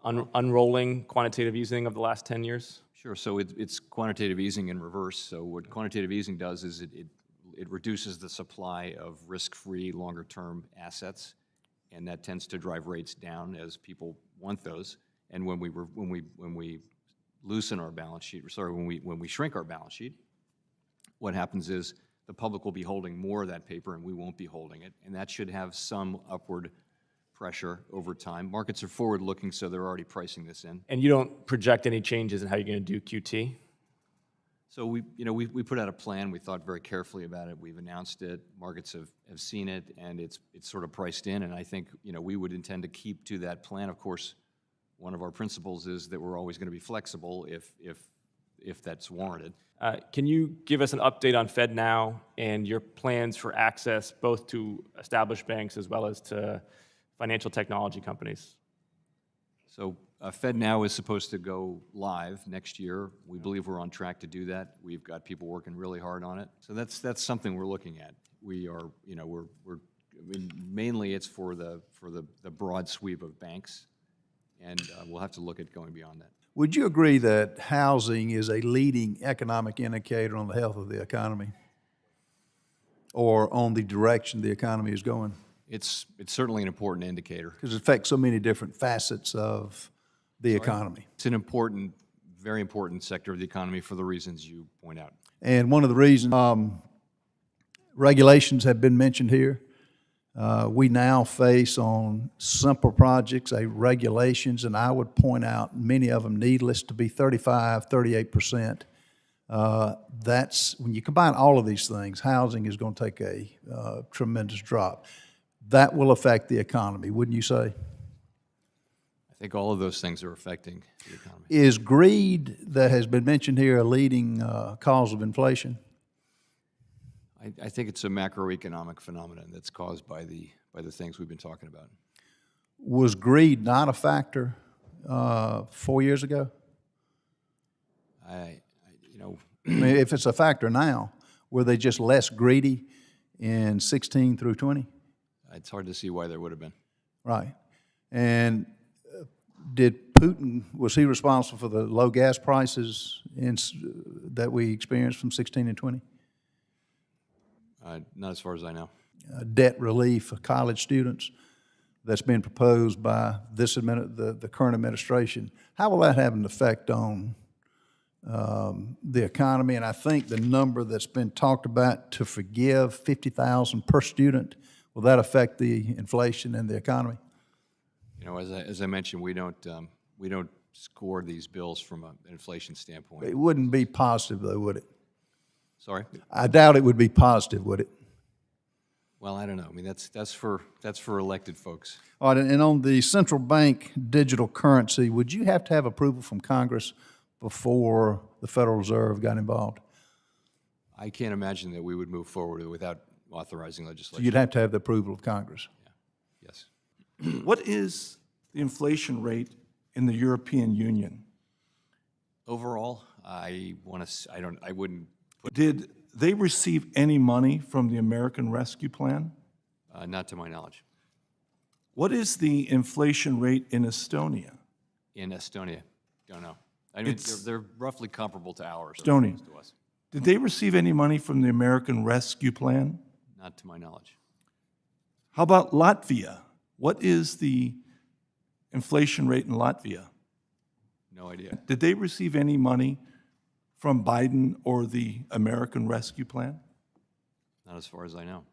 Unrolling quantitative easing of the last 10 years? Sure. So it's quantitative easing in reverse. So what quantitative easing does is it reduces the supply of risk-free, longer-term assets, and that tends to drive rates down as people want those. And when we loosen our balance sheet, when we shrink our balance sheet, what happens is the public will be holding more of that paper, and we won't be holding it, and that should have some upward pressure over time. Markets are forward-looking, so they're already pricing this in. And you don't project any changes in how you're going to do QT? So we put out a plan. We thought very carefully about it. We've announced it. Markets have seen it, and it's sort of priced in. And I think we would intend to keep to that plan. Of course, one of our principles is that we're always going to be flexible if that's warranted. Can you give us an update on FedNow and your plans for access both to established banks as well as to financial technology companies? So FedNow is supposed to go live next year. We believe we're on track to do that. We've got people working really hard on it. So that's something we're looking at. We are, you know, I mean, mainly it's for the broad sweep of banks, and we'll have to look at going beyond that. Would you agree that housing is a leading economic indicator on the health of the economy or on the direction the economy is going? It's certainly an important indicator. Because it affects so many different facets of the economy. It's an important, very important sector of the economy for the reasons you point out. And one of the reasons, regulations have been mentioned here. We now face on simple projects, regulations, and I would point out many of them needless to be 35, 38%. That's, when you combine all of these things, housing is going to take a tremendous drop. That will affect the economy, wouldn't you say? I think all of those things are affecting the economy. Is greed that has been mentioned here a leading cause of inflation? I think it's a macroeconomic phenomenon that's caused by the things we've been talking about. Was greed not a factor 4 years ago? You know, I mean, if it's a factor now, were they just less greedy in 16 through 20? it's hard to see why there would have been. Right. And did Putin, was he responsible for the low gas prices that we experienced from 16 and 20? Not as far as I know. Debt relief for college students that's been proposed by this the current administration. How will that have an effect on the economy? And I think the number that's been talked about to forgive $50,000 per student, will that affect the inflation and the economy? You know, as I mentioned, we don't score these bills from an inflation standpoint. It wouldn't be positive, though, would it? Sorry? I doubt it would be positive, would it? Well, I don't know. I mean, that's for elected folks. All right, and on the central bank digital currency, would you have to have approval from Congress before the Federal Reserve got involved? I can't imagine that we would move forward without authorizing legislation. So you'd have to have the approval of Congress. Yeah. Yes. What is the inflation rate in the European Union? Overall, I wouldn't put. Did they receive any money from the American Rescue Plan? Not to my knowledge. What is the inflation rate in Estonia? In Estonia, don't know. I mean, they're roughly comparable to ours. Estonia. To us. Did they receive any money from the American Rescue Plan? Not to my knowledge. How about Latvia? What is the inflation rate in Latvia? No idea. Did they receive any money from Biden or the American Rescue Plan? Not as far as I know.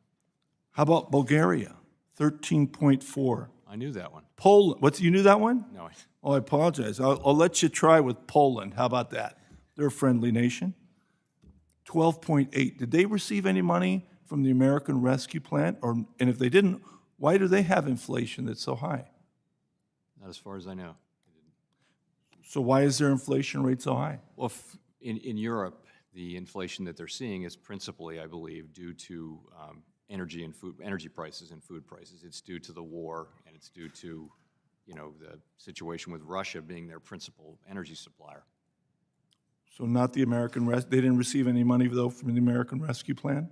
How about Bulgaria? 13.4. I knew that one. Poland. You knew that one? No. Oh, I apologize. I'll let you try with Poland. How about that? They're a friendly nation. 12.8. Did they receive any money from the American Rescue Plan? And if they didn't, why do they have inflation that's so high? Not as far as I know. So why is their inflation rate so high? Well, in Europe, the inflation that they're seeing is principally, I believe, due to energy prices and food prices. It's due to the war, and it's due to, the situation with Russia being their principal energy supplier. So not the American they didn't receive any money, though, from the American Rescue Plan?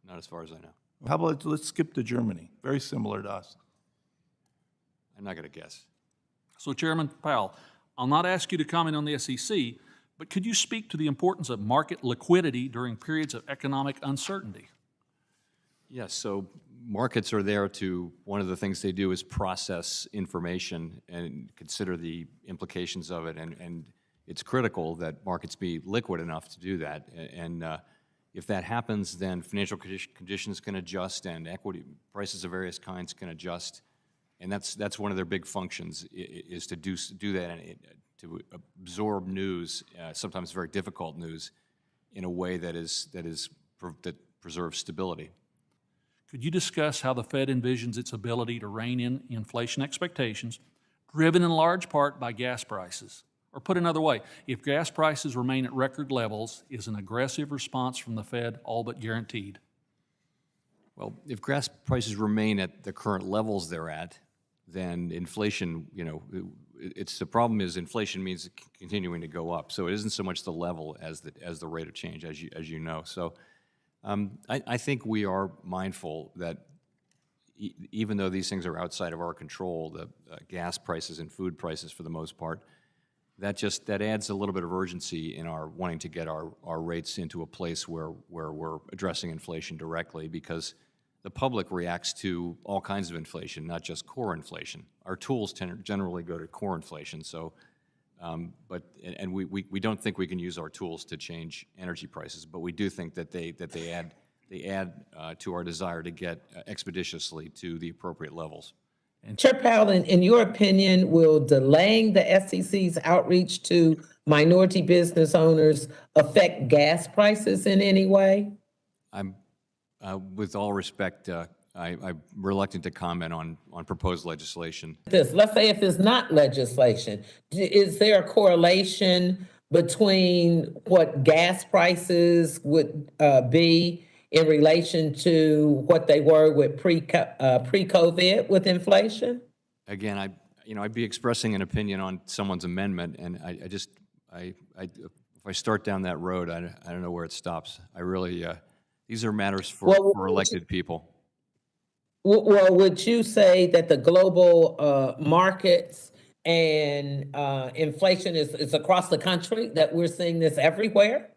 Not as far as I know. How about let's skip to Germany? Very similar to us. I'm not going to guess. So, Chairman Powell, I'll not ask you to comment on the SEC, but could you speak to the importance of market liquidity during periods of economic uncertainty? Yes, so markets are there one of the things they do is process information and consider the implications of it, and it's critical that markets be liquid enough to do that. And if that happens, then financial conditions can adjust and equity prices of various kinds can adjust. And that's one of their big functions, is to do that and to absorb news, sometimes very difficult news, in a way that preserves stability. Could you discuss how the Fed envisions its ability to rein in inflation expectations, driven in large part by gas prices? Or put another way, if gas prices remain at record levels, is an aggressive response from the Fed all but guaranteed? Well, if gas prices remain at the current levels they're at, then inflation, the problem is inflation means continuing to go up. So it isn't so much the level as the rate of change, as you know. So I think we are mindful that even though these things are outside of our control, the gas prices and food prices for the most part, that adds a little bit of urgency in our wanting to get our rates into a place where we're addressing inflation directly, because the public reacts to all kinds of inflation, not just core inflation. Our tools generally go to core inflation. So, we don't think we can use our tools to change energy prices, but we do think that they add to our desire to get expeditiously to the appropriate levels. Chair Powell, in your opinion, will delaying the SEC's outreach to minority business owners affect gas prices in any way? With all respect, I'm reluctant to comment on proposed legislation. Let's say if it's not legislation, is there a correlation between what gas prices would be in relation to what they were with pre-COVID with inflation? Again, I'd be expressing an opinion on someone's amendment, and if I start down that road, I don't know where it stops. I really, these are matters for elected people. Well, would you say that the global markets and inflation is across the country, that we're seeing this everywhere?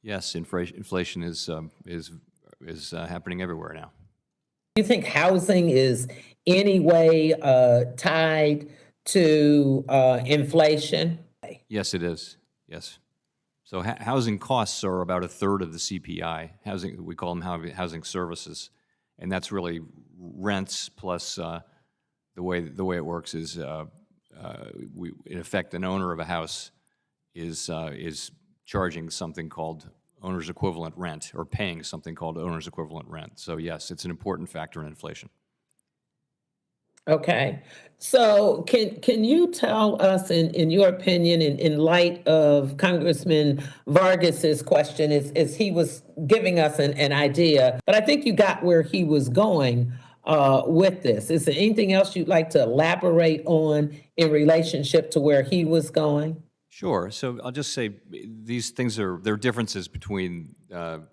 Yes, inflation is happening everywhere now. Do you think housing is any way tied to inflation? Yes, it is. Yes. So housing costs are about a third of the CPI. Housing, we call them housing services, and that's really rents plus the way it works is in effect an owner of a house is charging something called owner's equivalent rent, or paying something called owner's equivalent rent. So yes, it's an important factor in inflation. Okay, so can you tell us, in your opinion, in light of Congressman Vargas's question, as he was giving us an idea, but I think you got where he was going with this. Is there anything else you'd like to elaborate on in relationship to where he was going? Sure. So I'll just say these things there are differences between,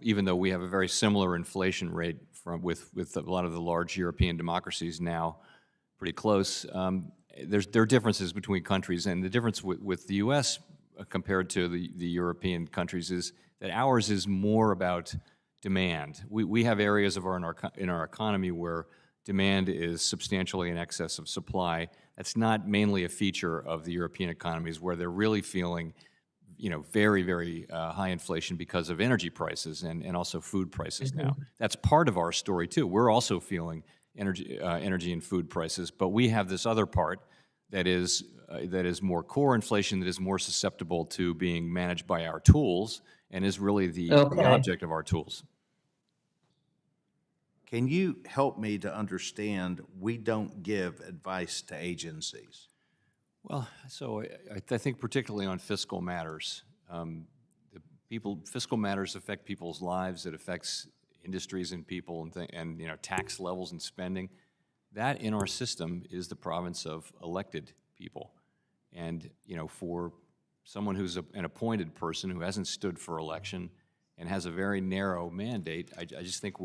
even though we have a very similar inflation rate with a lot of the large European democracies now, pretty close. There are differences between countries, and the difference with the U.S. Compared to the European countries is that ours is more about demand. We have areas in our economy where demand is substantially in excess of supply. That's not mainly a feature of the European economies, where they're really feeling, very, very high inflation because of energy prices and also food prices now. That's part of our story too. We're also feeling energy and food prices, but we have this other part that is more core inflation, that is more susceptible to being managed by our tools, and is really the object of our tools. Can you help me to understand we don't give advice to agencies? Well, so I think particularly on fiscal matters, fiscal matters affect people's lives. It affects industries and people and tax levels and spending. That in our system is the province of elected people. And for someone who's an appointed person who hasn't stood for election and has a very narrow mandate, I just think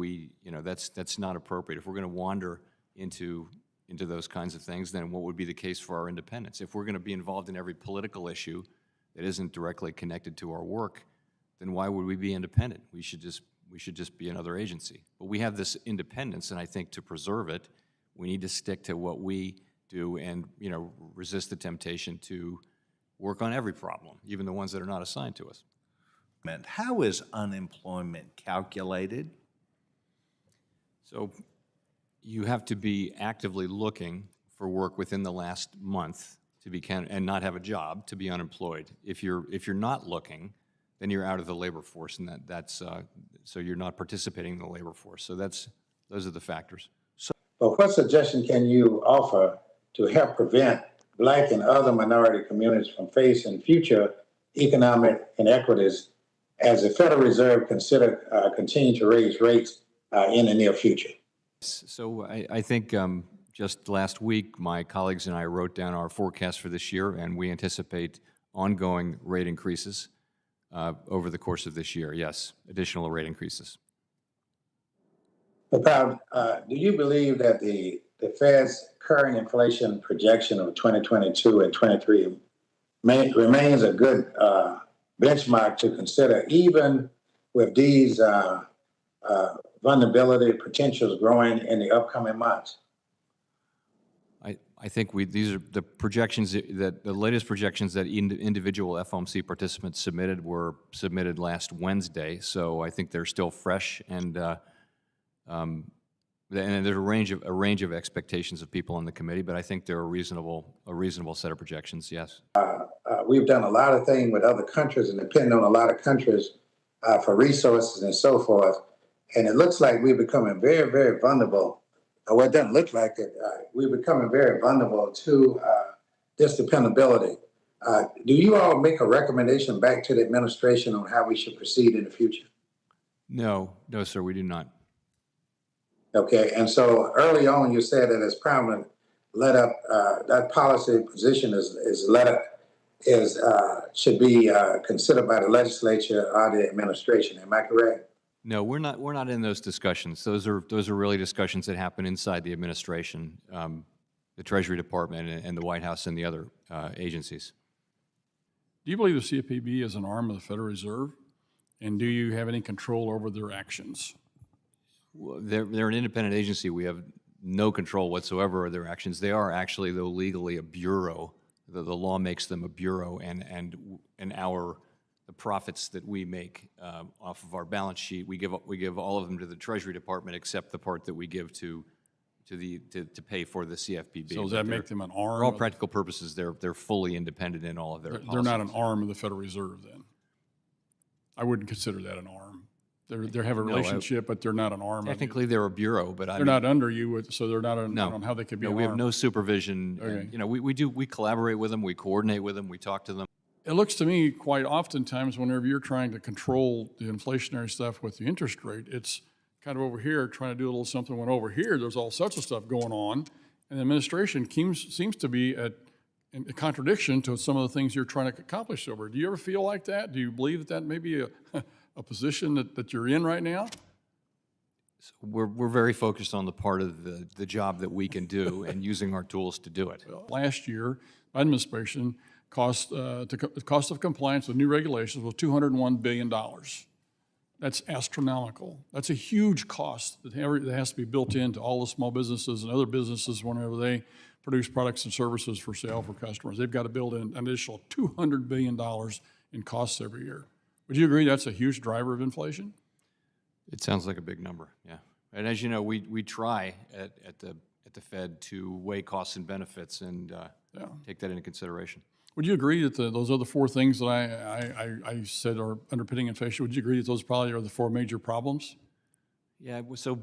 that's not appropriate. If we're going to wander into those kinds of things, then what would be the case for our independence? If we're going to be involved in every political issue that isn't directly connected to our work, then why would we be independent? We should just be another agency. But we have this independence, and I think to preserve it, we need to stick to what we do and resist the temptation to work on every problem, even the ones that are not assigned to us. How is unemployment calculated? So you have to be actively looking for work within the last month and not have a job to be unemployed. If you're not looking, then you're out of the labor force, and so you're not participating in the labor force. So those are the factors. But what suggestion can you offer to help prevent Black and other minority communities from facing future economic inequities as the Federal Reserve continue to raise rates in the near future? So I think Just last week, my colleagues and I wrote down our forecast for this year, and we anticipate ongoing rate increases over the course of this year. Yes, additional rate increases. But Powell, do you believe that the Fed's current inflation projection of 2022 and 23 remains a good benchmark to consider, even with these vulnerability potentials growing in the upcoming months? I think these are the projections that the latest projections that individual FOMC participants submitted were submitted last Wednesday. So I think they're still fresh, and there's a range of expectations of people on the committee. But I think they're a reasonable set of projections. Yes. We've done a lot of things with other countries and depend on a lot of countries for resources and so forth. And it looks like we're becoming very, very vulnerable. Well, it doesn't look like it. We're becoming very vulnerable to this dependability. Do you all make a recommendation back to the administration on how we should proceed in the future? No, sir, we do not. Okay, and so early on you said that it's prominent let up, that policy position should be considered by the legislature or the administration. Am I correct? No, we're not in those discussions. Those are really discussions that happen inside the administration, the Treasury Department and the White House and the other agencies. Do you believe the CFPB is an arm of the Federal Reserve? And do you have any control over their actions? Well, they're an independent agency. We have no control whatsoever of their actions. They are actually, though, legally a bureau. The law makes them a bureau, and the profits that we make off of our balance sheet, we give all of them to the Treasury Department, except the part that we give to pay for the CFPB. So does that make them an arm? For all practical purposes, they're fully independent in all of their policies. They're not an arm of the Federal Reserve, then? I wouldn't consider that an arm. They have a relationship, but they're not an arm. Technically, they're a bureau, but they're not under you, so they're not. I don't know how they could be. No, an we arm. have no supervision. Okay. And, we collaborate with them, we coordinate with them, we talk to them. It looks to me quite oftentimes whenever you're trying to control the inflationary stuff with the interest rate, it's kind of over here trying to do a little something when over here there's all sorts of stuff going on, and the administration seems to be in contradiction to some of the things you're trying to accomplish over. Do you ever feel like that? Do you believe that may be a position that you're in right now? So we're very focused on the part of the job that we can do and using our tools to do it. Last year, my administration the cost of compliance with new regulations was $201 billion. That's astronomical. That's a huge cost that has to be built into all the small businesses and other businesses whenever they produce products and services for sale for customers. They've got to build in an additional $200 billion in costs every year. Would you agree that's a huge driver of inflation? It sounds like a big number, yeah. And as you know, we try at the Fed to weigh costs and benefits and take that into consideration. Would you agree that those other four things that I said are underpinning inflation, would you agree that those probably are the four major problems? Yeah, so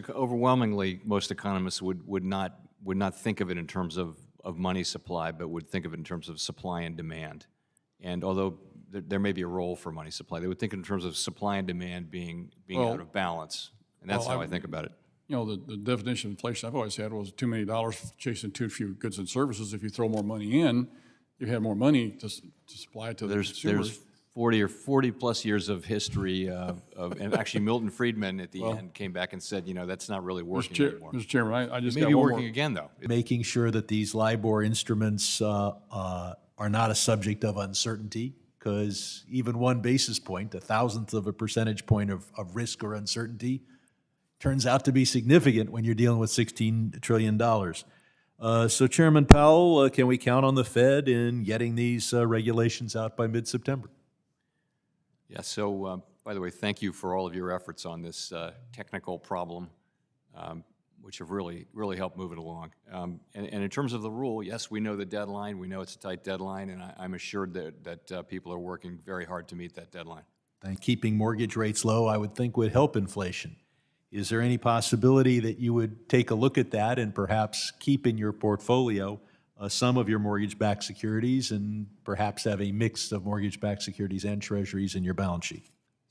overwhelmingly, most economists would not think of it in terms of money supply, but would think of it in terms of supply and demand. And although there may be a role for money supply, they would think in terms of supply and demand being out of balance. And that's how I think about it. You know, the definition of inflation I've always had was too many dollars chasing too few goods and services. If you throw more money in, you have more money to supply to the consumers. There's 40 plus years of history and actually Milton Friedman at the end came back and said, that's not really working anymore. Mr. Chairman, I just got one more. It may be working again, though. Making sure that these LIBOR instruments are not a subject of uncertainty, because even 1 basis point, 1/1000th of a percentage point of risk or uncertainty, turns out to be significant when you're dealing with $16 trillion. So Chairman Powell, can we count on the Fed in getting these regulations out by mid-September? Yeah, so by the way, thank you for all of your efforts on this technical problem, which have really helped move it along. And in terms of the rule, yes, we know the deadline. We know it's a tight deadline, and I'm assured that people are working very hard to meet that deadline. And keeping mortgage rates low, I would think, would help inflation. Is there any possibility that you would take a look at that and perhaps keep in your portfolio some of your mortgage-backed securities and perhaps have a mix of mortgage-backed securities and treasuries in your balance sheet?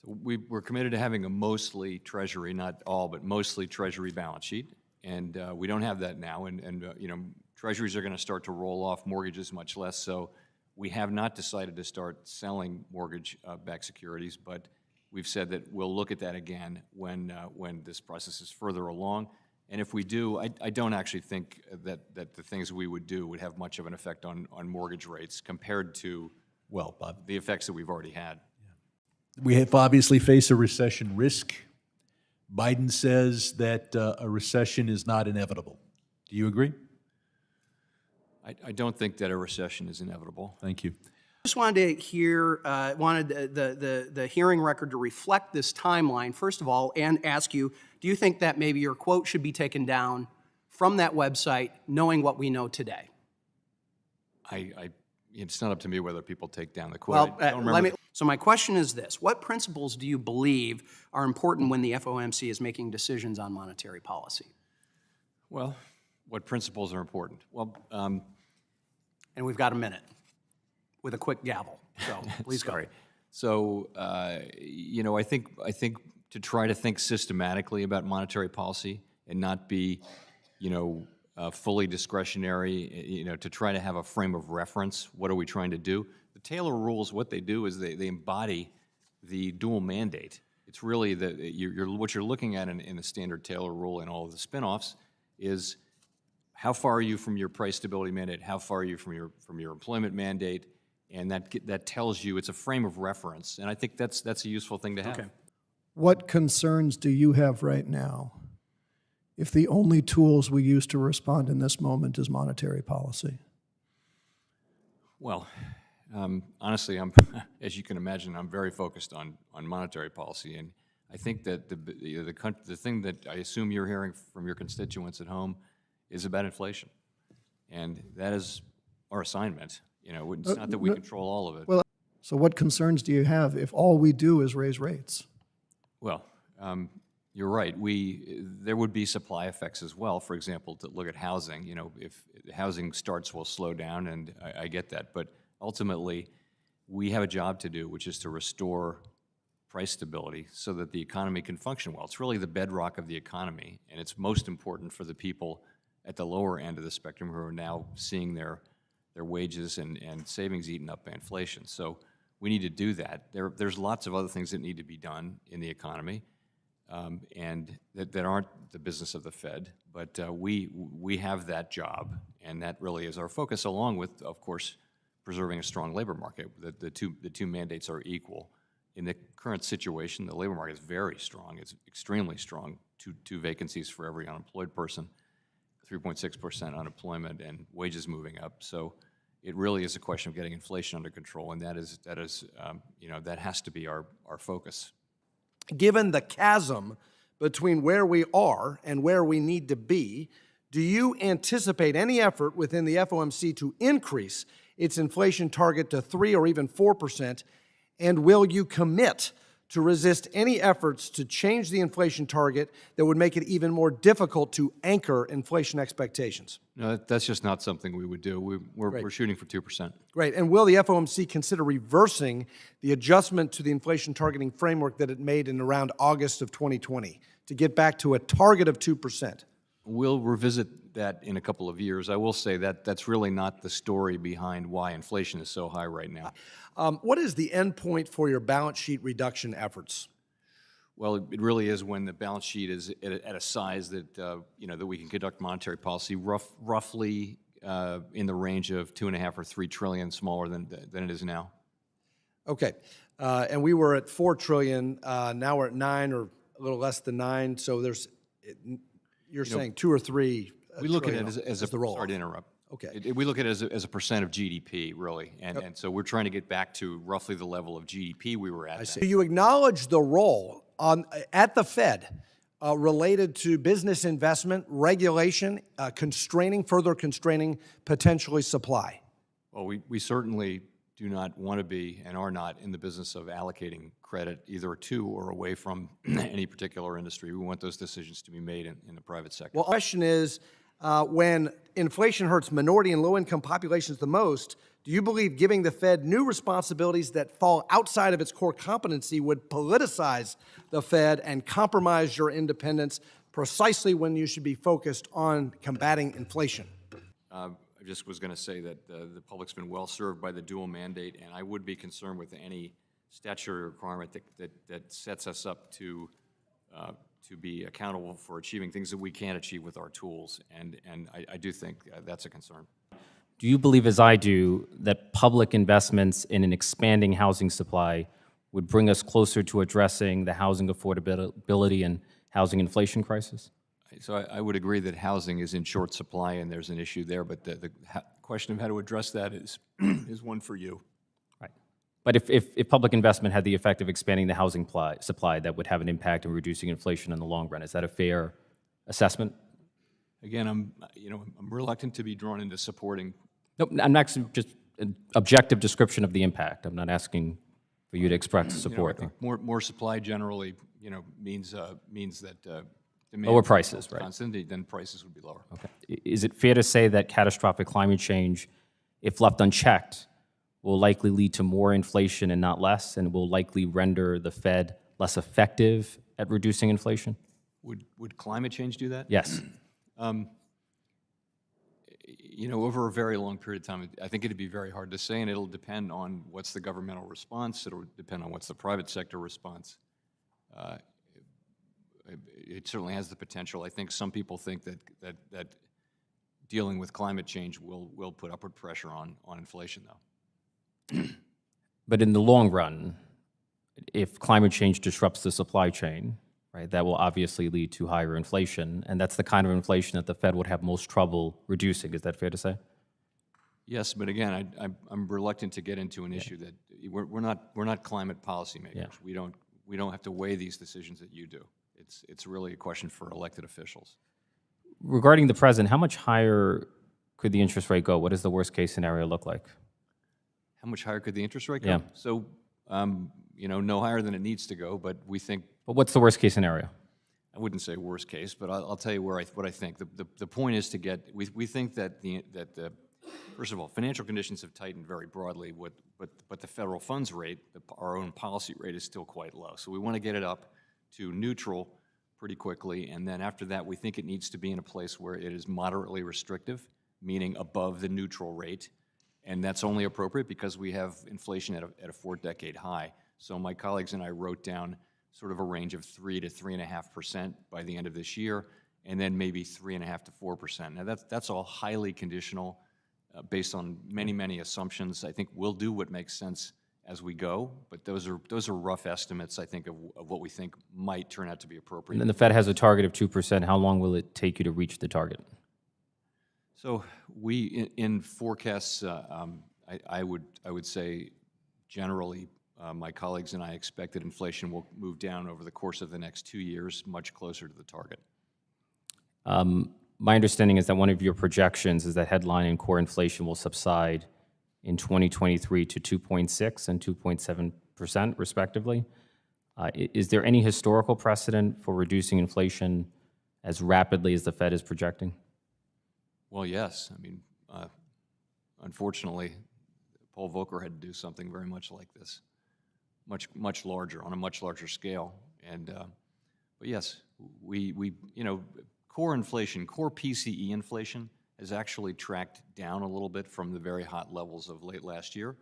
So we're committed to having a mostly Treasury, not all, but mostly Treasury balance sheet. And we don't have that now, and you know, treasuries are going to start to roll off, mortgages much less. So we have not decided to start selling mortgage-backed securities, but we've said that we'll look at that again when this process is further along. And if we do, I don't actually think that the things we would do would have much of an effect on mortgage rates compared to, well, the effects that we've already had. We have obviously faced a recession risk. Biden says that a recession is not inevitable. Do you agree? I don't think that a recession is inevitable. Thank you. Just wanted to hear, wanted the hearing record to reflect this timeline, first of all, and ask you, do you think that maybe your quote should be taken down from that website, knowing what we know today? It's not up to me whether people take down the quote. Well, so my question is this. What principles do you believe are important when the FOMC is making decisions on monetary policy? Well, what principles are important? Well, and we've got a minute with a quick gavel, so please go. So, you know, I think to try to think systematically about monetary policy and not be, you know, fully discretionary, you know, to try to have a frame of reference. What are we trying to do? The Taylor rules, what they do is they embody the dual mandate. It's really what you're looking at in the standard Taylor rule and all of the spinoffs is how far are you from your price stability mandate? How far are you from your employment mandate? And that tells you, it's a frame of reference. And I think that's a useful thing to have. Okay. What concerns do you have right now if the only tools we use to respond in this moment is monetary policy? Well, honestly, as you can imagine, I'm very focused on monetary policy. And I think that the thing that I assume you're hearing from your constituents at home is about inflation. And that is our assignment. You know, it's not that we control all of it. Well, so what concerns do you have if all we do is raise rates? Well, you're right. There would be supply effects as well. For example, to look at housing, you know, if housing starts will slow down, and I get that. But ultimately, we have a job to do, which is to restore price stability so that the economy can function well. It's really the bedrock of the economy, and it's most important for the people at the lower end of the spectrum who are now seeing their wages and savings eaten up by inflation. So we need to do that. There's lots of other things that need to be done in the economy, and that aren't the business of the Fed. But we have that job, and that really is our focus, along with, of course, preserving a strong labor market. The two mandates are equal. In the current situation, the labor market is very strong. It's extremely strong. Two vacancies for every unemployed person, 3.6% unemployment, and wages moving up. So it really is a question of getting inflation under control, and that is you know, that has to be our focus. Given the chasm between where we are and where we need to be, do you anticipate any effort within the FOMC to increase its inflation target to 3 or even 4%? And will you commit to resist any efforts to change the inflation target that would make it even more difficult to anchor inflation expectations? No, that's just not something we would do. We're shooting for 2%. Great. And will the FOMC consider reversing the adjustment to the inflation targeting framework that it made in around August of 2020 to get back to a target of 2%? We'll revisit that in a couple of years. I will say that that's really not the story behind why inflation is so high right now. What is the end point for your balance sheet reduction efforts? Well, it really is when the balance sheet is at a size that you know, that we can conduct monetary policy roughly in the range of 2.5 or 3 trillion, smaller than it is now. Okay, and we were at 4 trillion. Now we're at 9 or a little less than 9. So there's, you're saying 2 or 3. We look at it as a the roll. Sorry to interrupt. Okay. We look at it as a percent of GDP, really, and so we're trying to get back to roughly the level of GDP we were at. I see. Do you acknowledge the role at the Fed related to business investment, regulation, further constraining potentially supply? Well, we certainly do not want to be and are not in the business of allocating credit either to or away from any particular industry. We want those decisions to be made in the private sector. Well, the question is, when inflation hurts minority and low-income populations the most, do you believe giving the Fed new responsibilities that fall outside of its core competency would politicize the Fed and compromise your independence precisely when you should be focused on combating inflation? I just was going to say that the public's been well served by the dual mandate, and I would be concerned with any statutory requirement that sets us up to be accountable for achieving things that we can't achieve with our tools, and I do think that's a concern. Do you believe, as I do, that public investments in an expanding housing supply would bring us closer to addressing the housing affordability and housing inflation crisis? So I would agree that housing is in short supply and there's an issue there, but the question of how to address that is one for you. Right. But if public investment had the effect of expanding the housing supply, that would have an impact on reducing inflation in the long run. Is that a fair assessment? Again, I'm reluctant to be drawn into supporting. Nope, I'm not just an objective description of the impact. I'm not asking for you to express support. I think more supply generally, means that demand Lower prices, right? Constant, then prices would be lower. Okay. Is it fair to say that catastrophic climate change, if left unchecked, will likely lead to more inflation and not less, and will likely render the Fed less effective at reducing inflation? Would climate change do that? Yes. Over a very long period of time, I think it'd be very hard to say, and it'll depend on what's the governmental response. It'll depend on what's the private sector response. It certainly has the potential. I think some people think that dealing with climate change will put upward pressure on inflation, though. But in the long run, if climate change disrupts the supply chain, right, that will obviously lead to higher inflation, and that's the kind of inflation that the Fed would have most trouble reducing. Is that fair to say? Yes, but again, I'm reluctant to get into an issue that we're not climate policymakers. Yeah. We don't have to weigh these decisions that you do. It's really a question for elected officials. Regarding the present, how much higher could the interest rate go? What does the worst case scenario look like? How much higher could the interest rate go? Yeah. So, no higher than it needs to go, but we think. But what's the worst case scenario? I wouldn't say worst case, but I'll tell you what I think. The point is to get. We think that first of all, financial conditions have tightened very broadly. But the federal funds rate, our own policy rate, is still quite low. So we want to get it up to neutral pretty quickly, and then after that, we think it needs to be in a place where it is moderately restrictive, meaning above the neutral rate, and that's only appropriate because we have inflation at a 4-decade high. So my colleagues and I wrote down sort of a range of 3 to 3.5% by the end of this year, and then maybe 3.5 to 4%. Now that's all highly conditional, based on many assumptions. I think we'll do what makes sense as we go, but those are rough estimates, I think, of what we think might turn out to be appropriate. And then the Fed has a target of 2%. How long will it take you to reach the target? So we, in forecasts, I would say generally my colleagues and I expect that inflation will move down over the course of the next 2 years, much closer to the target. My understanding is that one of your projections is that headline and core inflation will subside in 2023 to 2.6 and 2.7%, respectively. Is there any historical precedent for reducing inflation as rapidly as the Fed is projecting? Well, yes. I mean, unfortunately, Paul Volcker had to do something very much like this, much larger, on a much larger scale. And but yes, we core inflation, core PCE inflation, has actually tracked down a little bit from the very hot levels of late last year,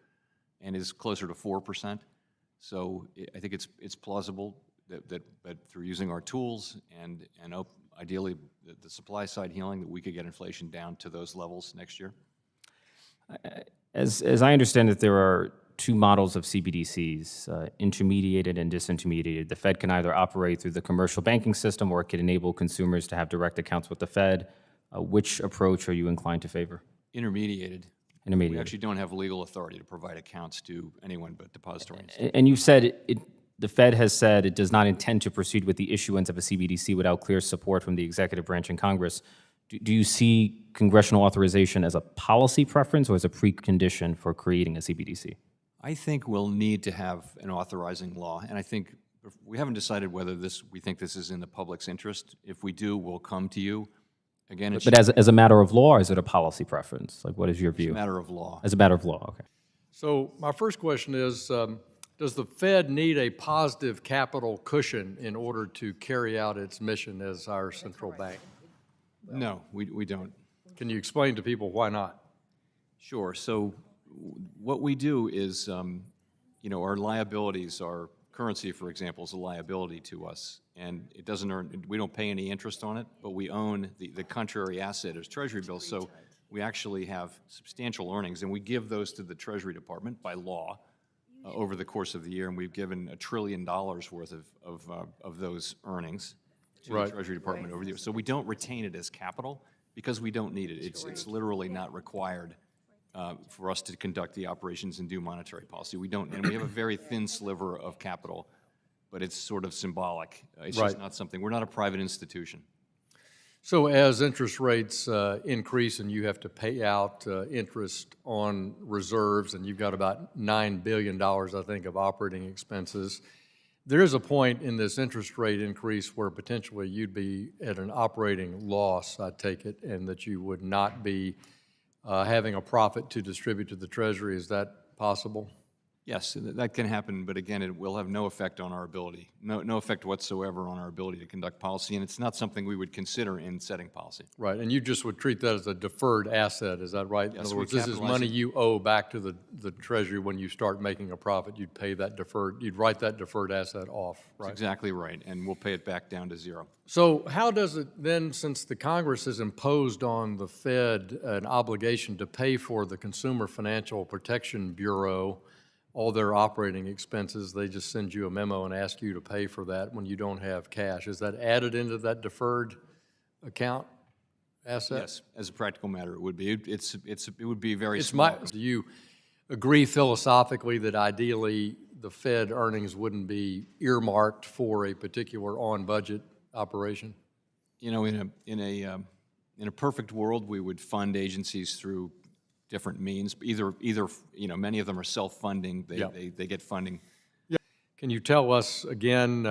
and is closer to 4%. So I think it's plausible that through using our tools and ideally the supply side healing, that we could get inflation down to those levels next year. As I understand it, there are two models of CBDCs, intermediated and disintermediated. The Fed can either operate through the commercial banking system, or it can enable consumers to have direct accounts with the Fed. Which approach are you inclined to favor? Intermediated. Intermediated. We actually don't have legal authority to provide accounts to anyone but depository institutions. And you've said the Fed has said it does not intend to proceed with the issuance of a CBDC without clear support from the executive branch and Congress. Do you see congressional authorization as a policy preference or as a precondition for creating a CBDC? I think we'll need to have an authorizing law, and I think we haven't decided whether we think this is in the public's interest. If we do, we'll come to you. Again, But as a matter of law, or is it a policy preference? Like, what is your view? It's a matter of law. As a matter of law, okay. So my first question is, Does the Fed need a positive capital cushion in order to carry out its mission as our central bank? No, we don't. Can you explain to people why not? Sure. So what we do is, our liabilities, our currency, for example, is a liability to us, and it doesn't earn, we don't pay any interest on it, but we own the contrary asset as Treasury bills, so we actually have substantial earnings, and we give those to the Treasury Department by law over the course of the year, and we've given $1 trillion worth of those earnings to the Treasury Department over the years. So we don't retain it as capital because we don't need it. It's literally not required for us to conduct the operations and do monetary policy. We don't, and we have a very thin sliver of capital, but it's sort of symbolic. It's just not something, we're not a private institution. So as interest rates increase and you have to pay out interest on reserves, and you've got about $9 billion, I think, of operating expenses, there is a point in this interest rate increase where potentially you'd be at an operating loss, I take it, and that you would not be having a profit to distribute to the Treasury. Is that possible? Yes, that can happen, but again, it will have no effect on our ability, no effect whatsoever on our ability to conduct policy, and it's not something we would consider in setting policy. Right, and you just would treat that as a deferred asset, is that right? Yes, in other we words, this is capitalize money it. you owe back to the Treasury when you start making a profit. You'd pay that deferred, you'd write that deferred asset off, right? That's exactly right, and we'll pay it back down to zero. So how does it then, since the Congress has imposed on the Fed an obligation to pay for the Consumer Financial Protection Bureau all their operating expenses, they just send you a memo and ask you to pay for that when you don't have cash? Is that added into that deferred account asset? Yes, as a practical matter, it would be. It would be very It's small. do you agree philosophically that ideally the Fed earnings wouldn't be earmarked for a particular on-budget operation? You know, in a perfect world, we would fund agencies through different means. Either many of them are self-funding. They get funding. Can you tell us again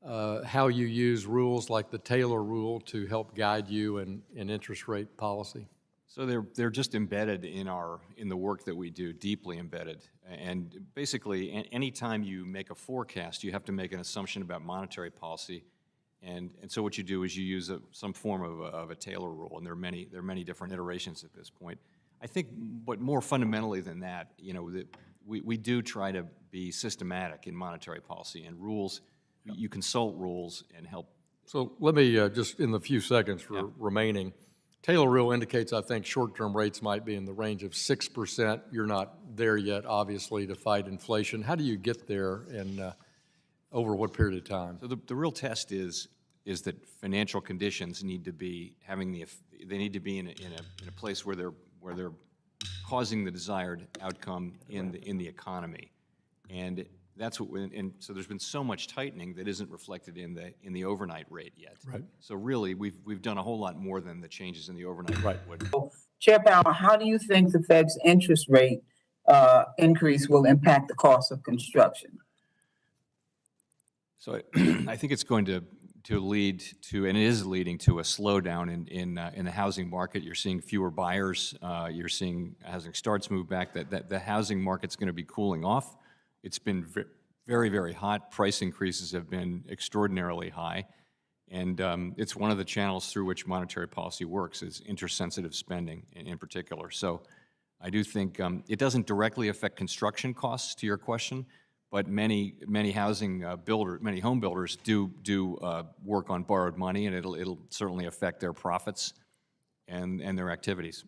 how you use rules like the Taylor rule to help guide you in interest rate policy? So they're just embedded in the work that we do, deeply embedded. And basically, anytime you make a forecast, you have to make an assumption about monetary policy. And so what you do is you use some form of a Taylor rule, and there are many different iterations at this point. I think, but more fundamentally than that, we do try to be systematic in monetary policy, and rules, you consult rules and help. So let me, just in the few seconds remaining, Taylor rule indicates, I think, short-term rates might be in the range of 6%. You're not there yet, obviously, to fight inflation. How do you get there, and over what period of time? So the real test is that financial conditions need to be they need to be in a place where they're causing the desired outcome in the economy, and that's and so there's been so much tightening that isn't reflected in the overnight rate yet. Right. So really, we've done a whole lot more than the changes in the overnight rate would. Chair Powell, how do you think the Fed's interest rate increase will impact the cost of construction? So I think it's going to lead to, and it is leading to, a slowdown in the housing market. You're seeing fewer buyers. You're seeing housing starts move back. That the housing market's going to be cooling off. It's been very, very hot. Price increases have been extraordinarily high, and it's one of the channels through which monetary policy works is interest-sensitive spending in particular. So I do think it doesn't directly affect construction costs, to your question, but many home builders do work on borrowed money, and it'll certainly affect their profits and their activities.